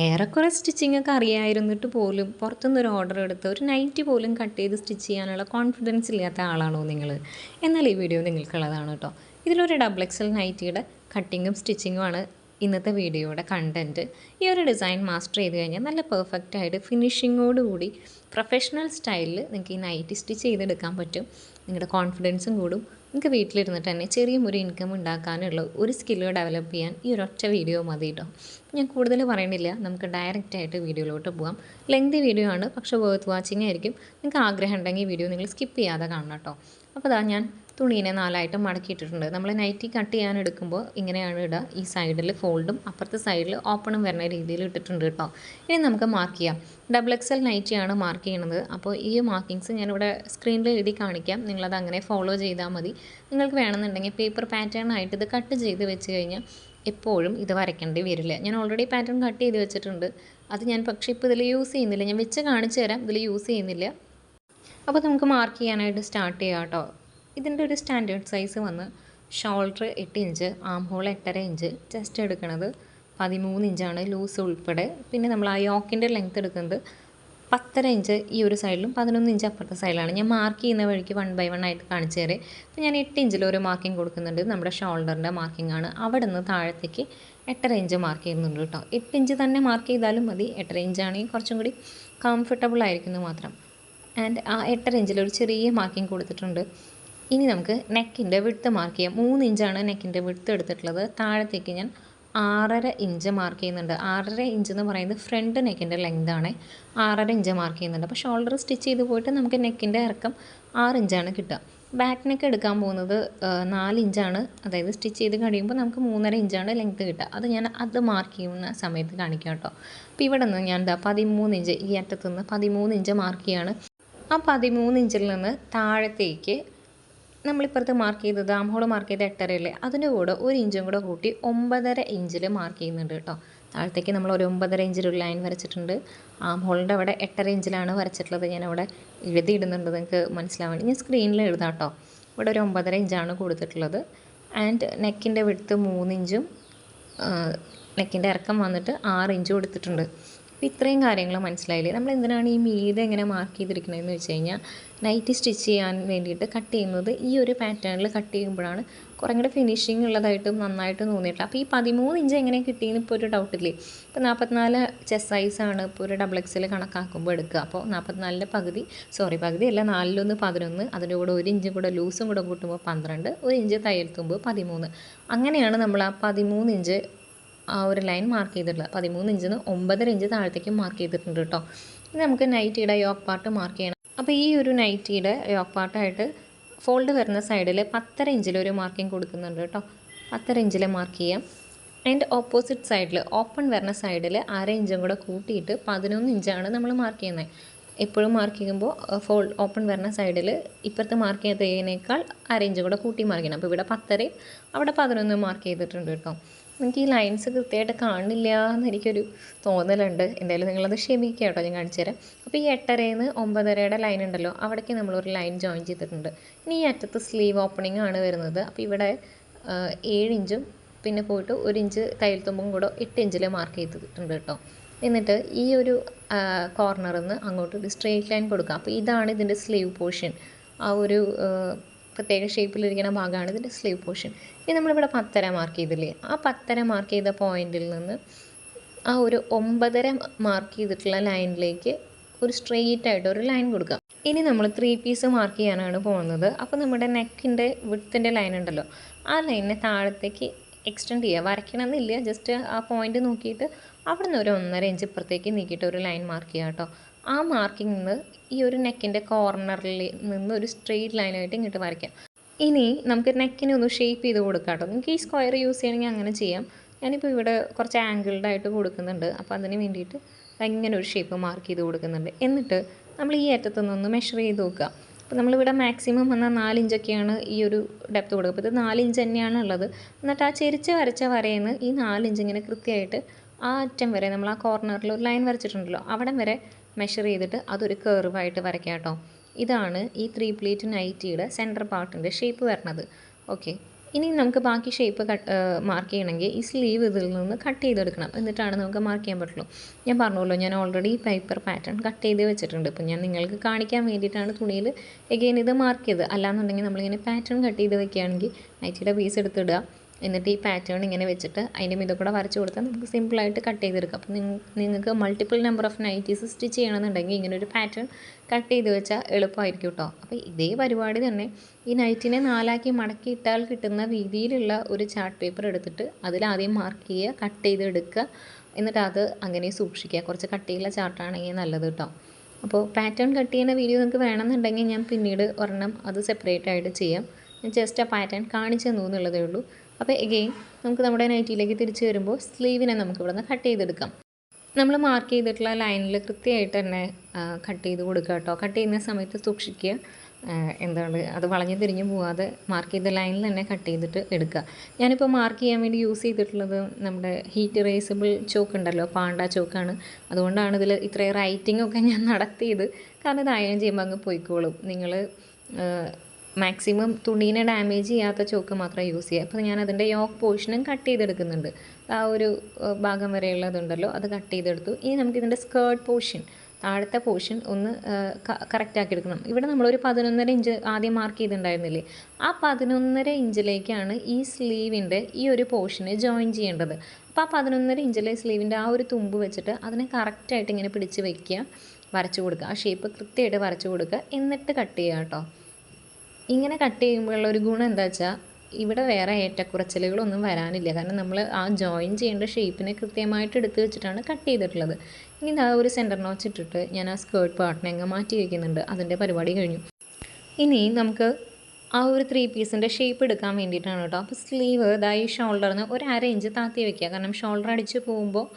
ഏറെക്കുറെ സ്റ്റിച്ചിങ്ങൊക്കെ അറിയായിരുന്നിട്ട് പോലും പുറത്തുനിന്നൊരു ഓർഡർ എടുത്ത് ഒരു നൈറ്റി പോലും കട്ട് ചെയ്ത് സ്റ്റിച്ച് ചെയ്യാനുള്ള കോൺഫിഡൻസ് ഇല്ലാത്ത ആളാണോ നിങ്ങൾ? എന്നാൽ ഈ വീഡിയോ നിങ്ങൾക്കുള്ളതാണ് കേട്ടോ. ഇതിലൊരു ഡബിൾ എക്സൽ നൈറ്റിയുടെ കട്ടിങ്ങും സ്റ്റിച്ചിങ്ങുമാണ് ഇന്നത്തെ വീഡിയോയുടെ കണ്ടൻറ്റ്. ഈ ഒരു ഡിസൈൻ മാസ്റ്റർ ചെയ്ത് കഴിഞ്ഞാൽ നല്ല പെർഫെക്റ്റായിട്ട് ഫിനിഷിങ്ങോടുകൂടി പ്രൊഫഷണൽ സ്റ്റൈലിൽ നിങ്ങൾക്ക് ഈ നൈറ്റി സ്റ്റിച്ച് ചെയ്തെടുക്കാൻ പറ്റും. നിങ്ങളുടെ കോൺഫിഡൻസും കൂടും. നിങ്ങൾക്ക് വീട്ടിലിരുന്നിട്ട് തന്നെ ചെറിയ ഒരു ഇൻകം ഉണ്ടാക്കാനുള്ള ഒരു സ്കില്ല് ഡെവലപ്പ് ചെയ്യാൻ ഈ ഒരൊറ്റ വീഡിയോ മതി കേട്ടോ. ഞാൻ കൂടുതൽ പറയണില്ല, നമുക്ക് ഡയറക്റ്റായിട്ട് വീഡിയോയിലോട്ട് പോകാം. ലെങ്തി വീഡിയോ ആണ്, പക്ഷേ വർത്ത് വാച്ചിങ് ആയിരിക്കും. നിങ്ങൾക്ക് ആഗ്രഹം ഉണ്ടെങ്കിൽ വീഡിയോ നിങ്ങൾ സ്കിപ്പ് ചെയ്യാതെ കാണണം കേട്ടോ. അപ്പോൾ അതാ ഞാൻ തുണീനെ 4ആയിട്ട് മടക്കിയിട്ടിട്ടുണ്ട്. നമ്മൾ നൈറ്റി കട്ട് ചെയ്യാൻ എടുക്കുമ്പോൾ ഇങ്ങനെയാണ് ഇടുക. ഈ സൈഡിൽ ഫോൾഡും അപ്പുറത്തെ സൈഡിൽ ഓപ്പണും വരുന്ന രീതിയിൽ ഇട്ടിട്ടുണ്ട് കേട്ടോ. ഇനി നമുക്ക് മാർക്ക് ചെയ്യാം. ഡബിൾ എക്സൽ നൈറ്റിയാണ് മാർക്ക് ചെയ്യുന്നത്. അപ്പോൾ ഈ മാർക്കിങ്സ് ഞാനിവിടെ സ്ക്രീനിൽ എഴുതി കാണിക്കാം. നിങ്ങളത് അങ്ങനെ ഫോളോ ചെയ്താൽ മതി. നിങ്ങൾക്ക് വേണമെന്നുണ്ടെങ്കിൽ പേപ്പർ പാറ്റേൺ ആയിട്ട് ഇത് കട്ട് ചെയ്ത് വെച്ച് കഴിഞ്ഞാൽ എപ്പോഴും ഇത് വരയ്ക്കേണ്ടി വരില്ല. ഞാൻ ഓൾറെഡി പാറ്റേൺ കട്ട് ചെയ്ത് വെച്ചിട്ടുണ്ട്. അത് ഞാൻ പക്ഷേ ഇപ്പോൾ ഇതിൽ യൂസ് ചെയ്യുന്നില്ല. ഞാൻ വെച്ച് കാണിച്ചു തരാം, ഇതിൽ യൂസ് ചെയ്യുന്നില്ല. അപ്പോൾ നമുക്ക് മാർക്ക് ചെയ്യാനായിട്ട് സ്റ്റാർട്ട് ചെയ്യാം കേട്ടോ. ഇതിൻ്റെ ഒരു സ്റ്റാൻഡേർഡ് സൈസ് വന്ന് shoulder 8 inch, arm hole 8.5 inch, chest എടുക്കുന്നത് 13 ഇഞ്ചാണ് ലൂസ് ഉൾപ്പെടെ. പിന്നെ നമ്മൾ ആ യോക്കിൻ്റെ ലെങ്ത്ത് എടുക്കുന്നത് 10.5 ഇഞ്ച് ഈ ഒരു സൈഡിലും 11 ഇഞ്ച് അപ്പുറത്തെ സൈഡിലാണ്. ഞാൻ മാർക്ക് ചെയ്യുന്ന വഴിക്ക് 1 by 1 ആയിട്ട് കാണിച്ചു തരാം. അപ്പോൾ ഞാൻ 8 ഇഞ്ചിലൊരു മാർക്കിംഗ് കൊടുക്കുന്നുണ്ട്. നമ്മുടെ ഷോൾഡറിൻ്റെ മാർക്കിംഗ് ആണ്. അവിടെ നിന്ന് താഴത്തേക്ക് 8.5 ഇഞ്ച് മാർക്ക് ചെയ്യുന്നുണ്ട് കേട്ടോ. 8 ഇഞ്ച് തന്നെ മാർക്ക് ചെയ്താലും മതി. 8.5 ഇഞ്ചാണെങ്കിൽ കുറച്ചും കൂടി കംഫർട്ടബിൾ ആയിരിക്കുന്നു മാത്രം. ആൻഡ് ആ 8.5 ഇഞ്ചിലൊരു ചെറിയ മാർക്കിംഗ് കൊടുത്തിട്ടുണ്ട്. ഇനി നമുക്ക് നെക്കിൻ്റെ വിഡ്ത്ത് മാർക്ക് ചെയ്യാം. 3 ഇഞ്ചാണ് നെക്കിൻ്റെ വിഡ്ത്ത് എടുത്തിട്ടുള്ളത്. താഴത്തേക്ക് ഞാൻ 6.5 ഇഞ്ച് മാർക്ക് ചെയ്യുന്നുണ്ട്. 6.5 ഇഞ്ച് എന്ന് പറയുന്നത് ഫ്രണ്ട് നെക്കിൻ്റെ ലെങ്താണ്. 6.5 ഇഞ്ച് മാർക്ക് ചെയ്യുന്നുണ്ട്. അപ്പോൾ ഷോൾഡർ സ്റ്റിച്ച് ചെയ്ത് പോയിട്ട് നമുക്ക് നെക്കിൻ്റെ ഇറക്കം 6 ഇഞ്ചാണ് കിട്ടുക. ബാക്ക് നെക്ക് എടുക്കാൻ പോകുന്നത് 4 ഇഞ്ചാണ്. അതായത് സ്റ്റിച്ച് ചെയ്ത് കഴിയുമ്പോൾ നമുക്ക് 3.5 ഇഞ്ചാണ് ലെങ്ത്ത് കിട്ടുക. അത് മാർക്ക് ചെയ്യുന്ന സമയത്ത് കാണിക്കാം കേട്ടോ. അപ്പോൾ ഇവിടെ നിന്ന് ഞാൻ 13 ഇഞ്ച്, ഈ അറ്റത്തുനിന്ന് 13 ഇഞ്ച് മാർക്ക് ചെയ്യാണ്. ആ 13 ഇഞ്ചിൽ നിന്ന് താഴത്തേക്ക് നമ്മളിപ്പുറത്ത് മാർക്ക് ചെയ്തത് ആം ഹോൾ മാർക്ക് ചെയ്ത് 8.5 അല്ലേ, അതിൻ്റെ കൂടെ 1 ഇഞ്ചും കൂടെ കൂട്ടി 9.5 ഇഞ്ചിൽ മാർക്ക് ചെയ്യുന്നുണ്ട് കേട്ടോ. താഴത്തേക്ക് നമ്മൾ ഒരു 9.5 ഇഞ്ചിലൊരു ലൈൻ വരച്ചിട്ടുണ്ട്. ആം ഹോളിൻ്റെ അവിടെ 8.5 ഇഞ്ചിലാണ് വരച്ചിട്ടുള്ളത്. ഞാനവിടെ എഴുതിയിടുന്നുണ്ട്, നിങ്ങൾക്ക് മനസ്സിലാവാൻ വേണ്ടി. ഞാൻ സ്ക്രീനിൽ എഴുതാം കേട്ടോ. ഇവിടെ ഒരു 9.5 ഇഞ്ചാണ് കൊടുത്തിട്ടുള്ളത്. ആൻഡ് നെക്കിൻ്റെ വിഡ്ത്ത് 3 ഇഞ്ചും നെക്കിൻ്റെ ഇറക്കം വന്നിട്ട് 6 ഇഞ്ചും കൊടുത്തിട്ടുണ്ട്. അപ്പോൾ ഇത്രയും കാര്യങ്ങൾ മനസ്സിലായില്ലേ? നമ്മൾ എന്തിനാണ് ഈ മീതെ എങ്ങനെ മാർക്ക് ചെയ്തിരിക്കണമെന്ന് വെച്ച് കഴിഞ്ഞാൽ നൈറ്റി സ്റ്റിച്ച് ചെയ്യാൻ വേണ്ടിയിട്ട് കട്ട് ചെയ്യുന്നത് ഈ ഒരു പാറ്റേണിൽ കട്ട് ചെയ്യുമ്പോഴാണ് കുറേ കൂടെ ഫിനിഷിങ് ഉള്ളതായിട്ടും നന്നായിട്ട് തോന്നിയിട്ടില്ല. അപ്പോൾ ഈ 13 ഇഞ്ച് എങ്ങനെ കിട്ടിയെന്ന് ഇപ്പോൾ ഒരു ഡൗട്ടില്ലേ? ഇപ്പോൾ 44 ചെസ്റ്റ് സൈസാണ് ഇപ്പോൾ ഒരു ഡബിൾ എക്സിൽ കണക്കാക്കുമ്പോൾ എടുക്കുക. അപ്പോൾ 44ൻ്റെ പകുതിയല്ല, 4 11, അതിൻ്റെ കൂടെ 1 ഇഞ്ചും കൂടെ ലൂസും കൂടെ കൂട്ടുമ്പോൾ 12, 1 ഇഞ്ച് തയ്യൽ തുമ്പ് 13. അങ്ങനെയാണ് നമ്മൾ ആ 13 ഇഞ്ച് ആ ഒരു ലൈൻ മാർക്ക് ചെയ്തിട്ടുള്ളത്. 13 ഇഞ്ചിന് 9.5 ഇഞ്ച് താഴത്തേക്ക് മാർക്ക് ചെയ്തിട്ടുണ്ട് കേട്ടോ. ഇനി നമുക്ക് നൈറ്റിയുടെ യോക്ക് പാർട്ട് മാർക്ക് ചെയ്യണം. അപ്പോൾ ഈ ഒരു നൈറ്റിയുടെ യോക്ക് പാർട്ടായിട്ട് ഫോൾഡ് വരുന്ന സൈഡിൽ 10.5 ഇഞ്ചിലൊരു മാർക്കിംഗ് കൊടുക്കുന്നുണ്ട് കേട്ടോ. 10.5 ഇഞ്ചിൽ മാർക്ക് ചെയ്യാം. അതിൻ്റെ ഓപ്പോസിറ്റ് സൈഡിൽ ഓപ്പൺ വരുന്ന സൈഡിൽ 1/2 ഇഞ്ചും കൂടെ കൂട്ടിയിട്ട് 11 ഇഞ്ചാണ് നമ്മൾ മാർക്ക് ചെയ്യുന്നത്. എപ്പോഴും മാർക്ക് ചെയ്യുമ്പോൾ ഓപ്പൺ വരുന്ന സൈഡിൽ ഇപ്പുറത്ത് മാർക്ക് ചെയ്തതിനേക്കാൾ 1/2 ഇഞ്ചും കൂടെ കൂട്ടി മാർക്ക് ചെയ്യണം. അപ്പോൾ ഇവിടെ 10.5, അവിടെ 11 മാർക്ക് ചെയ്തിട്ടുണ്ട് കേട്ടോ. എനിക്ക് ഈ ലൈൻസ് കൃത്യമായിട്ട് കാണില്ല എന്നെനിക്കൊരു തോന്നലുണ്ട്. എന്തായാലും നിങ്ങളത് ക്ഷമിക്കുക കേട്ടോ, ഞാൻ കാണിച്ചു തരാം. അപ്പോൾ ഈ 8.5-ന്ന് 9.5-യുടെ ലൈൻ ഉണ്ടല്ലോ, അവിടേക്ക് നമ്മളൊരു ലൈൻ ജോയിൻ ചെയ്തിട്ടുണ്ട്. ഇനി ഈ അറ്റത്ത് സ്ലീവ് ഓപ്പണിംഗ് ആണ് വരുന്നത്. അപ്പോൾ ഇവിടെ 7 ഇഞ്ചും പിന്നെ പോയിട്ട് 1 ഇഞ്ച് തയ്യൽ തുമ്പും കൂടെ 8 ഇഞ്ചിൽ മാർക്ക് ചെയ്തിട്ടുണ്ട് കേട്ടോ. എന്നിട്ട് ഈ ഒരു കോർണറിൽ നിന്ന് അങ്ങോട്ട് ഒരു സ്ട്രെയിറ്റ് ലൈൻ കൊടുക്കുക. അപ്പോൾ ഇതാണ് ഇതിൻ്റെ സ്ലീവ് പോർഷൻ. ആ ഒരു പ്രത്യേക ഷേപ്പിലിരിക്കുന്ന ഭാഗമാണ് ഇതിൻ്റെ സ്ലീവ് പോർഷൻ. ഇനി നമ്മളിവിടെ 10.5 മാർക്ക് ചെയ്തില്ലേ, ആ 10.5 മാർക്ക് ചെയ്ത പോയിന്റിൽ നിന്ന് ആ ഒരു 9.5 മാർക്ക് ചെയ്തിട്ടുള്ള ലൈനിലേക്ക് ഒരു സ്ട്രെയിറ്റ് ആയിട്ട് ഒരു ലൈൻ കൊടുക്കുക. ഇനി നമ്മൾ 3 പീസ് മാർക്ക് ചെയ്യാനാണ് പോകുന്നത്. അപ്പോൾ നമ്മുടെ നെക്കിൻ്റെ വിഡ്ത്തിൻ്റെ ലൈൻ ഉണ്ടല്ലോ, ആ ലൈനിനെ താഴത്തേക്ക് എക്സ്റ്റെൻഡ് ചെയ്യുക. വരയ്ക്കണമെന്നില്ല, ജസ്റ്റ് ആ പോയിന്റ് നോക്കിയിട്ട് അവിടെ നിന്ന് ഒരു 1.5 ഇഞ്ച് ഇപ്പുറത്തേക്ക് നീക്കിയിട്ട് ഒരു ലൈൻ മാർക്ക് ചെയ്യുക കേട്ടോ. ആ മാർക്കിംഗ് നിന്ന് ഈ ഒരു നെക്കിൻ്റെ കോർണറിൽ നിന്ന് ഒരു സ്ട്രെയിറ്റ് ലൈനായിട്ട് ഇങ്ങോട്ട് വരയ്ക്കാം. ഇനി നമുക്ക് നെക്കിനെ ഒന്ന് ഷേപ്പ് ചെയ്ത് കൊടുക്കാം കേട്ടോ. നിങ്ങൾക്ക് ഈ സ്ക്വയർ യൂസ് ചെയ്യണമെങ്കിൽ അങ്ങനെ ചെയ്യാം. ഞാനിപ്പോൾ ഇവിടെ കുറച്ച് ആംഗിൾഡായിട്ട് കൊടുക്കുന്നുണ്ട്. അപ്പോൾ അതിന് വേണ്ടിയിട്ട് ഇങ്ങനെ ഒരു ഷേപ്പ് മാർക്ക് ചെയ്ത് കൊടുക്കുന്നുണ്ട്. എന്നിട്ട് നമ്മൾ ഈ അറ്റത്തുനിന്ന് മെഷർ ചെയ്ത് നോക്കുക. അപ്പോൾ നമ്മളിവിടെ മാക്സിമം വന്നാൽ 4 ഇഞ്ചൊക്കെയാണ് ഈ ഒരു ഡെപ്ത് കൊടുക്കുക. അപ്പോൾ ഇത് 4 ഇഞ്ച് തന്നെയാണ് ഉള്ളത്. എന്നിട്ട് ആ ചെരിച്ച് വരച്ച വരയിൽ നിന്ന് ഈ 4 ഇഞ്ച് ഇങ്ങനെ കൃത്യമായിട്ട് ആ അറ്റം വരെ നമ്മൾ ആ കോർണറിൽ ഒരു ലൈൻ വരച്ചിട്ടുണ്ടല്ലോ, അവിടം വരെ മെഷർ ചെയ്തിട്ട് അതൊരു കർവായിട്ട് വരയ്ക്കാം കേട്ടോ. ഇതാണ് ഈ 3 പ്ലീറ്റ് നൈറ്റിയുടെ സെൻറ്റർ പാർട്ടിൻ്റെ ഷേപ്പ് വരുന്നത്. ഓക്കെ, ഇനി നമുക്ക് ബാക്കി ഷേപ്പ് മാർക്ക് ചെയ്യണമെങ്കിൽ ഈ സ്ലീവ് ഇതിൽ നിന്ന് കട്ട് ചെയ്തെടുക്കണം, എന്നിട്ടാണ് നമുക്ക് മാർക്ക് ചെയ്യാൻ പറ്റുള്ളൂ. ഞാൻ പറഞ്ഞല്ലോ, ഞാൻ ഓൾറെഡി പേപ്പർ പാറ്റേൺ കട്ട് ചെയ്ത് വെച്ചിട്ടുണ്ട്. ഇപ്പോൾ ഞാൻ നിങ്ങൾക്ക് കാണിക്കാൻ വേണ്ടിയിട്ടാണ് തുണിയിൽ എഗെയിൻ ഇത് മാർക്ക് ചെയ്ത്. അല്ലാന്നുണ്ടെങ്കിൽ നമ്മളിങ്ങനെ പാറ്റേൺ കട്ട് ചെയ്ത് വെക്കുകയാണെങ്കിൽ നൈറ്റിയുടെ പീസ് എടുത്തിടുക, എന്നിട്ട് ഈ പാറ്റേൺ ഇങ്ങനെ വെച്ചിട്ട് അതിൻ്റെ മീതെ കൂടെ വരച്ച് കൊടുത്താൽ നമുക്ക് സിമ്പിളായിട്ട് കട്ട് ചെയ്തെടുക്കാം. അപ്പോൾ നിങ്ങൾക്ക് multiple number of nighties stitch ചെയ്യണമെന്നുണ്ടെങ്കിൽ ഇങ്ങനെ ഒരു പാറ്റേൺ കട്ട് ചെയ്ത് വെച്ചാൽ എളുപ്പമായിരിക്കും കേട്ടോ. അപ്പോൾ ഇതേ പരിപാടി തന്നെ ഈ നൈറ്റിനെ 4ആക്കി മടക്കിയിട്ടാൽ കിട്ടുന്ന രീതിയിലുള്ള ഒരു ചാർട്ട് പേപ്പർ എടുത്തിട്ട് അതിലാദ്യം മാർക്ക് ചെയ്യുക, കട്ട് ചെയ്തെടുക്കുക, എന്നിട്ട് അത് അങ്ങനെ സൂക്ഷിക്കുക. കുറച്ച് കട്ടിയുള്ള ചാർട്ടാണെങ്കിൽ നല്ലത് കേട്ടോ. അപ്പോൾ പാറ്റേൺ കട്ട് ചെയ്യുന്ന വീഡിയോ നിങ്ങൾക്ക് വേണമെന്നുണ്ടെങ്കിൽ ഞാൻ പിന്നീട് ഒരെണ്ണം അത് സെപ്പറേറ്റ് ആയിട്ട് ചെയ്യാം. ഞാൻ ജസ്റ്റ് ആ പാറ്റേൺ കാണിച്ചു തന്നു എന്നുള്ളതേ ഉള്ളൂ. അപ്പോൾ എഗെയിൻ നമുക്ക് നമ്മുടെ നൈറ്റിയിലേക്ക് തിരിച്ച് വരുമ്പോൾ സ്ലീവിനെ നമുക്ക് ഇവിടെ നിന്ന് കട്ട് ചെയ്തെടുക്കാം. നമ്മൾ മാർക്ക് ചെയ്തിട്ടുള്ള ലൈനിൽ കൃത്യമായിട്ട് തന്നെ കട്ട് ചെയ്ത് കൊടുക്കുക കേട്ടോ. കട്ട് ചെയ്യുന്ന സമയത്ത് സൂക്ഷിക്കുക, എന്താണ് അത് വളഞ്ഞ് തിരിഞ്ഞ് പോവാതെ മാർക്ക് ചെയ്ത ലൈനിൽ തന്നെ കട്ട് ചെയ്തിട്ട് എടുക്കുക. ഞാനിപ്പോൾ മാർക്ക് ചെയ്യാൻ വേണ്ടി യൂസ് ചെയ്തിട്ടുള്ളത് നമ്മുടെ ഹീറ്റ് ഇറേസബിൾ ചോക്ക് ഉണ്ടല്ലോ, പാണ്ട ചോക്കാണ്. അതുകൊണ്ടാണ് ഇതിൽ ഇത്രയും റൈറ്റിംഗ് ഒക്കെ ഞാൻ നടത്തിയത്. കാരണം ഇത് അയൺ ചെയ്യുമ്പോൾ അങ്ങ് പോയിക്കോളും. നിങ്ങൾ മാക്സിമം തുണീനെ ഡാമേജ് ചെയ്യാത്ത ചോക്ക് മാത്രം യൂസ് ചെയ്യുക. അപ്പോൾ ഞാൻ അതിൻ്റെ യോക്ക് പോർഷനും കട്ട് ചെയ്തെടുക്കുന്നുണ്ട്. ആ ഒരു ഭാഗം വരെയുള്ളതുണ്ടല്ലോ, അത് കട്ട് ചെയ്തെടുത്തു. ഇനി നമുക്കിതിൻ്റെ സ്കേർട്ട് പോർഷൻ, താഴത്തെ പോർഷൻ ഒന്ന് കറക്റ്റാക്കി എടുക്കണം. ഇവിടെ നമ്മളൊരു 11.5 ഇഞ്ച് ആദ്യം മാർക്ക് ചെയ്തിട്ടുണ്ടായിരുന്നില്ലേ, ആ 11.5 ഇഞ്ചിലേക്കാണ് ഈ സ്ലീവിൻ്റെ ഈ ഒരു പോർഷനെ ജോയിൻ ചെയ്യേണ്ടത്. അപ്പോൾ ആ 11.5 ഇഞ്ചിലെ സ്ലീവിൻ്റെ ആ ഒരു തുമ്പ് വെച്ചിട്ട് അതിനെ കറക്റ്റായിട്ട് ഇങ്ങനെ പിടിച്ച് വയ്ക്കുക, വരച്ച് കൊടുക്കുക. ആ ഷേപ്പ് കൃത്യമായിട്ട് വരച്ച് കൊടുക്കുക, എന്നിട്ട് കട്ട് ചെയ്യുക കേട്ടോ. ഇങ്ങനെ കട്ട് ചെയ്യുമ്പോഴുള്ള ഒരു ഗുണം എന്താ വെച്ചാൽ ഇവിടെ വേറെ ഏറ്റക്കുറച്ചിലുകളൊന്നും വരാനില്ല. കാരണം നമ്മൾ ആ ജോയിൻ ചെയ്യേണ്ട ഷേപ്പിനെ കൃത്യമായിട്ട് എടുത്ത് വെച്ചിട്ടാണ് കട്ട് ചെയ്തിട്ടുള്ളത്. ഇനി ആ ഒരു സെൻറ്റർ നോച്ച് ഇട്ടിട്ട് ഞാൻ ആ സ്കേർട്ട് പാർട്ടിനെ അങ്ങ് മാറ്റി വയ്ക്കുന്നുണ്ട്. അതിൻ്റെ പരിപാടി കഴിഞ്ഞു. ഇനി നമുക്ക് ആ ഒരു 3 പീസിൻ്റെ ഷേപ്പ് എടുക്കാൻ വേണ്ടിയിട്ടാണ് കേട്ടോ. അപ്പോൾ സ്ലീവ് ഈ ഷോൾഡറിന് ഒരു 1/2 ഇഞ്ച് താത്തി വയ്ക്കുക. കാരണം ഷോൾഡർ അടിച്ച് പോകുമ്പോൾ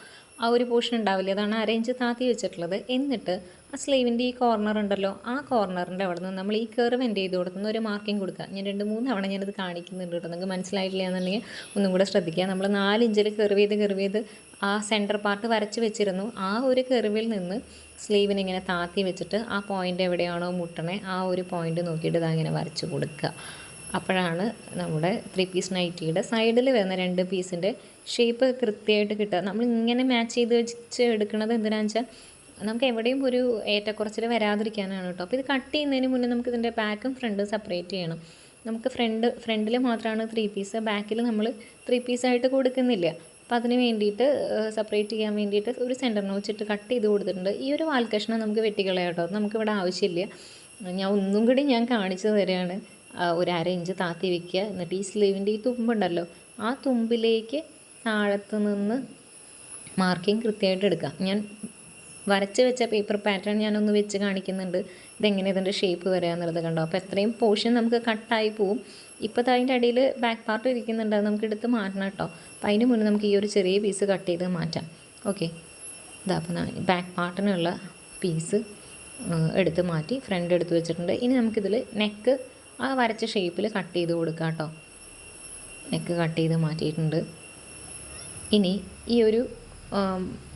ആ ഒരു പോർഷൻ ഉണ്ടാവില്ല, അതാണ് 1/2 ഇഞ്ച് താത്തി വെച്ചിട്ടുള്ളത്. എന്നിട്ട് ആ സ്ലീവിൻ്റെ ഈ കോർണർ ഉണ്ടല്ലോ, ആ കോർണറിൻ്റെ അവിടെ നിന്ന് നമ്മൾ ഈ കർവ് എൻഡ് ചെയ്ത് കൊടുക്കുന്ന ഒരു മാർക്കിംഗ് കൊടുക്കുക. ഞാൻ 2-3 തവണ ഞാനത് കാണിക്കുന്നുണ്ട് കേട്ടോ. നിങ്ങൾക്ക് മനസ്സിലായിട്ടില്ല എന്നുണ്ടെങ്കിൽ ഒന്നും കൂടെ ശ്രദ്ധിക്കുക. നമ്മൾ 4 ഇഞ്ചിൽ കർവ് ചെയ്ത് ആ സെൻറ്റർ പാർട്ട് വരച്ച് വെച്ചിരുന്നു. ആ ഒരു കർവിൽ നിന്ന് സ്ലീവിനെ ഇങ്ങനെ താത്തി വെച്ചിട്ട് ആ പോയിൻ്റ് എവിടെയാണോ മുട്ടണേ ആ ഒരു പോയിൻ്റ് നോക്കിയിട്ട് ഇതങ്ങനെ വരച്ച് കൊടുക്കുക. അപ്പോഴാണ് നമ്മുടെ 3 പീസ് നൈറ്റിയുടെ സൈഡിൽ വരുന്ന 2 പീസിൻ്റെ ഷേപ്പ് കൃത്യമായിട്ട് കിട്ടുക. നമ്മൾ ഇങ്ങനെ മാച്ച് ചെയ്ത് വെച്ച് എടുക്കുന്നത് എന്തിനാണെന്ന് വെച്ചാൽ നമുക്ക് എവിടെയും ഒരു ഏറ്റക്കുറച്ചിൽ വരാതിരിക്കാനാണ് കേട്ടോ. അപ്പോൾ ഇത് കട്ട് ചെയ്യുന്നതിന് മുന്നേ നമുക്ക് ഇതിൻ്റെ ബാക്കും ഫ്രണ്ടും സെപ്പറേറ്റ് ചെയ്യണം. നമുക്ക് ഫ്രണ്ടിൽ മാത്രമാണ് 3 പീസ്, ബാക്കിൽ നമ്മൾ 3 പീസായിട്ട് കൊടുക്കുന്നില്ല. അപ്പോൾ അതിന് വേണ്ടിയിട്ട് സെപ്പറേറ്റ് ചെയ്യാൻ വേണ്ടിയിട്ട് ഒരു സെൻറ്റർ നോച്ചിട്ട് കട്ട് ചെയ്ത് കൊടുത്തിട്ടുണ്ട്. ഈ ഒരു വാൽക്കഷ്ണം നമുക്ക് വെട്ടിക്കളയാം കേട്ടോ, നമുക്കിവിടെ ആവശ്യമില്ല. ഞാൻ ഒന്നും കൂടി കാണിച്ചു തരികയാണ്. ഒരു 1/2 ഇഞ്ച് താത്തി വയ്ക്കുക, എന്നിട്ട് ഈ സ്ലീവിൻ്റെ ഈ തുമ്പുണ്ടല്ലോ, ആ തുമ്പിലേക്ക് താഴത്ത് നിന്ന് മാർക്കിങ് കൃത്യമായിട്ട് എടുക്കുക. ഞാൻ വരച്ച് വെച്ച പേപ്പർ പാറ്റേൺ ഞാനൊന്ന് വെച്ച് കാണിക്കുന്നുണ്ട്, ഇതെങ്ങനെ ഇതിൻ്റെ ഷേപ്പ് വരിക എന്നുള്ളത് കണ്ടോ. അപ്പോൾ എത്രയും പോർഷൻ നമുക്ക് കട്ടായി പോവും. ഇപ്പോൾ അതിൻ്റെ അടിയിൽ ബാക്ക് പാർട്ട് ഇരിക്കുന്നുണ്ട്, അത് നമുക്ക് എടുത്ത് മാറ്റണം കേട്ടോ. അപ്പോൾ അതിന് മുന്നേ നമുക്ക് ഈ ഒരു ചെറിയ പീസ് കട്ട് ചെയ്ത് മാറ്റാം. ഓക്കെ, ഇതാ അപ്പോൾ ബാക്ക് പാർട്ടിനുള്ള പീസ് എടുത്ത് മാറ്റി ഫ്രണ്ട് എടുത്ത് വെച്ചിട്ടുണ്ട്. ഇനി നമുക്കിതിൽ നെക്ക് ആ വരച്ച ഷേപ്പിൽ കട്ട് ചെയ്ത് കൊടുക്കാം കേട്ടോ. നെക്ക് കട്ട് ചെയ്ത് മാറ്റിയിട്ടുണ്ട്. ഇനി ഈ ഒരു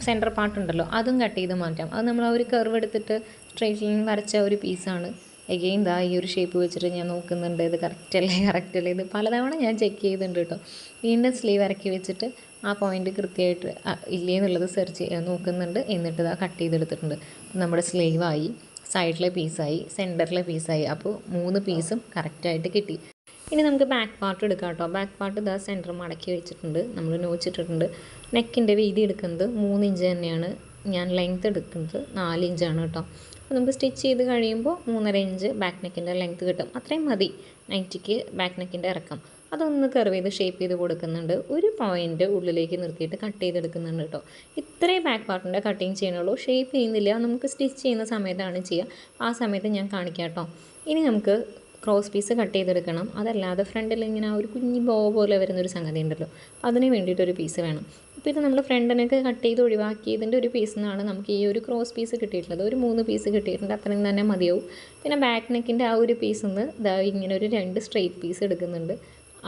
സെൻറ്റർ പാർട്ട് ഉണ്ടല്ലോ, അതും കട്ട് ചെയ്ത് മാറ്റാം. അത് നമ്മൾ ആ ഒരു കർവ് എടുത്തിട്ട് സ്ട്രൈറ്റ് ലൈൻ വരച്ച ഒരു പീസാണ്. എഗെയിൻ ഈ ഒരു ഷേപ്പ് വെച്ചിട്ട് ഞാൻ നോക്കുന്നുണ്ട്, ഇത് കറക്റ്റല്ലേ ഇത് പലതവണ ഞാൻ ചെക്ക് ചെയ്തിട്ടുണ്ട് കേട്ടോ. വീണ്ടും സ്ലീവ് ഇറക്കി വെച്ചിട്ട് ആ പോയിൻ്റ് കൃത്യമായിട്ട് ഇല്ലേ എന്നുള്ളത് സെർച്ച് നോക്കുന്നുണ്ട്. എന്നിട്ട് കട്ട് ചെയ്തെടുത്തിട്ടുണ്ട്. നമ്മുടെ സ്ലീവായി, സൈഡിലെ പീസായി, സെൻറ്ററിലെ പീസായി. അപ്പോൾ 3 പീസും കറക്റ്റായിട്ട് കിട്ടി. ഇനി നമുക്ക് ബാക്ക് പാർട്ട് എടുക്കാം കേട്ടോ. ബാക്ക് പാർട്ട് സെൻറ്റർ മടക്കി വെച്ചിട്ടുണ്ട്, നമ്മൾ നോച്ചിട്ടിട്ടുണ്ട്. നെക്കിൻ്റെ വീതി എടുക്കുന്നത് 3 ഇഞ്ച് തന്നെയാണ്. ഞാൻ ലെങ്ത്ത് എടുക്കുന്നത് 4 ഇഞ്ചാണ് കേട്ടോ. അപ്പോൾ നമുക്ക് സ്റ്റിച്ച് ചെയ്ത് കഴിയുമ്പോൾ 3.5 ഇഞ്ച് ബാക്ക് നെക്കിൻ്റെ ലെങ്ത്ത് കിട്ടും. അത്രയും മതി നൈറ്റിക്ക് ബാക്ക് നെക്കിൻ്റെ ഇറക്കം. അതൊന്ന് കർവ് ചെയ്ത് ഷേപ്പ് ചെയ്ത് കൊടുക്കുന്നുണ്ട്. ഒരു പോയിൻ്റ് ഉള്ളിലേക്ക് നിർത്തിയിട്ട് കട്ട് ചെയ്തെടുക്കുന്നുണ്ട് കേട്ടോ. ഇത്രയും ബാക്ക് പാർട്ടിൻ്റെ കട്ടിങ് ചെയ്യണുള്ളൂ, ഷേപ്പ് ചെയ്യുന്നില്ല. നമുക്ക് സ്റ്റിച്ച് ചെയ്യുന്ന സമയത്താണ് ചെയ്യുക. ആ സമയത്ത് ഞാൻ കാണിക്കാം കേട്ടോ. ഇനി നമുക്ക് ക്രോസ് പീസ് കട്ട് ചെയ്തെടുക്കണം. അതല്ലാതെ ഫ്രണ്ടിൽ ഇങ്ങനെ ഒരു കുഞ്ഞി ബോ പോലെ വരുന്നൊരു സംഗതി ഉണ്ടല്ലോ, അതിന് വേണ്ടിയിട്ടൊരു പീസ് വേണം. അപ്പോൾ ഇത് നമ്മൾ ഫ്രണ്ടിനൊക്കെ കട്ട് ചെയ്ത് ഒഴിവാക്കിയതിൻ്റെ ഒരു പീസിൽ നിന്നാണ് നമുക്ക് ഈ ഒരു ക്രോസ് പീസ് കിട്ടിയിട്ടുള്ളത്. ഒരു 3 പീസ് കിട്ടിയിട്ടുണ്ട്, അത്രയും തന്നെ മതിയാവും. പിന്നെ ബാക്ക് നെക്കിൻ്റെ ആ ഒരു പീസിൽ നിന്ന് ഇങ്ങനെ ഒരു 2 സ്ട്രെയിറ്റ് പീസ് എടുക്കുന്നുണ്ട്,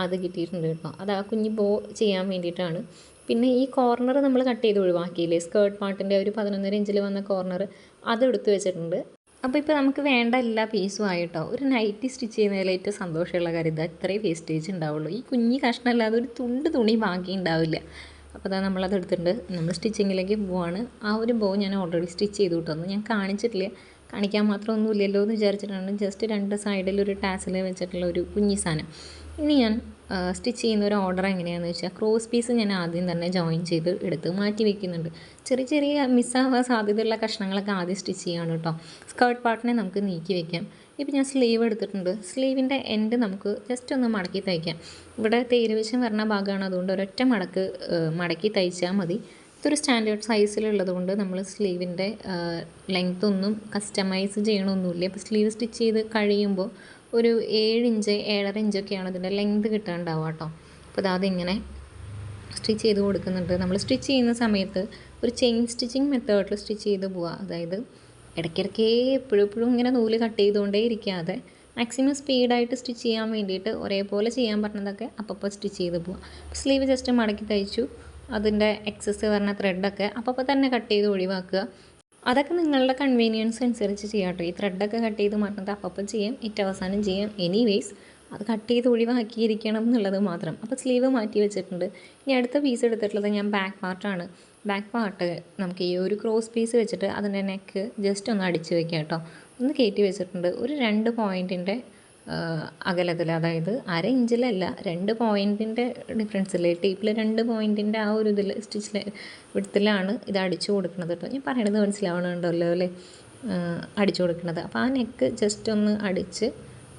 അത് കിട്ടിയിട്ടുണ്ട് കേട്ടോ. അത് ആ കുഞ്ഞി ബോ ചെയ്യാൻ വേണ്ടിയിട്ടാണ്. പിന്നെ ഈ കോർണർ നമ്മൾ കട്ട് ചെയ്ത് ഒഴിവാക്കിയില്ലേ, സ്കേർട്ട് പാർട്ടിൻ്റെ ഒരു 11.5 ഇഞ്ചിൽ വന്ന കോർണർ, അത് എടുത്ത് വെച്ചിട്ടുണ്ട്. അപ്പോൾ ഇപ്പോൾ നമുക്ക് വേണ്ട എല്ലാ പീസും ആയിട്ടോ. ഒരു നൈറ്റി സ്റ്റിച്ച് ചെയ്യുന്നതിൽ ഏറ്റവും സന്തോഷമുള്ള കാര്യം ഇതാ, ഇത്രയും വേസ്റ്റേജ് ഉണ്ടാവുള്ളൂ. ഈ കുഞ്ഞി കഷ്ണമല്ലാതെ ഒരു തുണി ബാക്കി ഉണ്ടാവില്ല. അപ്പോൾ അതാ നമ്മളത് എടുത്തിട്ടുണ്ട്. നമ്മൾ സ്റ്റിച്ചിങ്ങിലേക്ക് പോവാണ്. ആ ഒരു ബോ ഞാൻ ഓൾറെഡി സ്റ്റിച്ച് ചെയ്ത് കിട്ടുന്നു. ഞാൻ കാണിച്ചിട്ടില്ല, കാണിക്കാൻ മാത്രം ഒന്നുമില്ലല്ലോ എന്ന് വിചാരിച്ചിട്ടാണ് ജസ്റ്റ് 2 സൈഡിൽ ഒരു ടാസിൽ വെച്ചിട്ടുള്ള ഒരു കുഞ്ഞി സാധനം. ഇനി ഞാൻ സ്റ്റിച്ച് ചെയ്യുന്ന ഒരു ഓർഡർ എങ്ങനെയാണെന്ന് വെച്ചാൽ, ക്രോസ് പീസ് ഞാൻ ആദ്യം തന്നെ ജോയിൻ ചെയ്ത് എടുത്ത് മാറ്റി വയ്ക്കുന്നുണ്ട്. ചെറിയ മിസ്സാവാൻ സാധ്യതയുള്ള കഷ്ണങ്ങളൊക്കെ ആദ്യം സ്റ്റിച്ച് ചെയ്യാണ് കേട്ടോ. സ്കേർട്ട് പാർട്ടിനെ നമുക്ക് നീക്കി വയ്ക്കാം. ഇപ്പോൾ ഞാൻ സ്ലീവ് എടുത്തിട്ടുണ്ട്. സ്ലീവിൻ്റെ എൻഡ് നമുക്ക് ജസ്റ്റ് ഒന്ന് മടക്കി തയ്ക്കാം. ഇവിടെ തേരുവശം വരുന്ന ഭാഗമാണ്, അതുകൊണ്ട് ഒരൊറ്റ മടക്കി തയ്ച്ചാൽ മതി. ഇതൊരു സ്റ്റാൻഡേർഡ് സൈസിലുള്ളത് കൊണ്ട് നമ്മൾ സ്ലീവിൻ്റെ ലെങ്ത് ഒന്നും കസ്റ്റമൈസ് ചെയ്യണമൊന്നുമില്ല. ഇപ്പോൾ സ്ലീവ് സ്റ്റിച്ച് ചെയ്ത് കഴിയുമ്പോൾ ഒരു 7 ഇഞ്ച് 7.5 ഇഞ്ചൊക്കെയാണ് ഇതിൻ്റെ ലെങ്ത് കിട്ടാനുണ്ടാവുക കേട്ടോ. അപ്പോൾ അതിങ്ങനെ സ്റ്റിച്ച് ചെയ്ത് കൊടുക്കുന്നുണ്ട്. നമ്മൾ സ്റ്റിച്ച് ചെയ്യുന്ന സമയത്ത് ഒരു ചെയിൻ സ്റ്റിച്ചിങ് മെത്തേഡിൽ സ്റ്റിച്ച് ചെയ്ത് പോവുക. അതായത് ഇടയ്ക്കിടയ്ക്ക് എപ്പോഴും ഇങ്ങനെ നൂല് കട്ട് ചെയ്തുകൊണ്ടേ ഇരിക്കാതെ മാക്സിമം സ്പീഡായിട്ട് സ്റ്റിച്ച് ചെയ്യാൻ വേണ്ടിയിട്ട് ഒരേപോലെ ചെയ്യാൻ പറ്റുന്നതൊക്കെ അപ്പോൾ സ്റ്റിച്ച് ചെയ്ത് പോവുക. സ്ലീവ് ജസ്റ്റ് മടക്കി തയ്ച്ചു. അതിൻ്റെ എക്സസ് വരുന്ന ത്രെഡൊക്കെ അപ്പോൾ തന്നെ കട്ട് ചെയ്ത് ഒഴിവാക്കുക. അതൊക്കെ നിങ്ങളുടെ കൺവീനിയൻസ് അനുസരിച്ച് ചെയ്യാം കേട്ടോ. ഈ ത്രെഡൊക്കെ കട്ട് ചെയ്ത് മാറ്റുന്നത് അപ്പം ചെയ്യാം, ഏറ്റവും അവസാനം ചെയ്യാം. എനിവേയ്സ് അത് കട്ട് ചെയ്ത് ഒഴിവാക്കിയിരിക്കണം എന്നുള്ളത് മാത്രം. അപ്പോൾ സ്ലീവ് മാറ്റി വെച്ചിട്ടുണ്ട്. ഇനി അടുത്ത പീസ് എടുത്തിട്ടുള്ളത് ഞാൻ ബാക്ക് പാർട്ടാണ്. ബാക്ക് പാർട്ട് നമുക്ക് ഈ ഒരു ക്രോസ് പീസ് വെച്ചിട്ട് അതിൻ്റെ നെക്ക് ജസ്റ്റ് ഒന്ന് അടിച്ച് വെക്കാം കേട്ടോ. ഒന്ന് കയറ്റി വെച്ചിട്ടുണ്ട്. ഒരു 2 പോയിൻറ്റിൻ്റെ അകലത്തിൽ, അതായത് 1/2 ഇഞ്ചിലല്ല, 2 പോയിൻറ്റിൻ്റെ ഡിഫറൻസിൽ ടേപ്പിൽ 2 പോയിൻറ്റിൻ്റെ ആ ഒരു ഇതിൽ സ്റ്റിച്ചിൽ വിടത്തിലാണ് ഇത് അടിച്ചു കൊടുക്കുന്നത് കേട്ടോ. ഞാൻ പറയണത് മനസ്സിലാവണുണ്ടല്ലോ അല്ലേ, അടിച്ചു കൊടുക്കുന്നത്. അപ്പോൾ ആ നെക്ക് ജസ്റ്റ് ഒന്ന് അടിച്ച്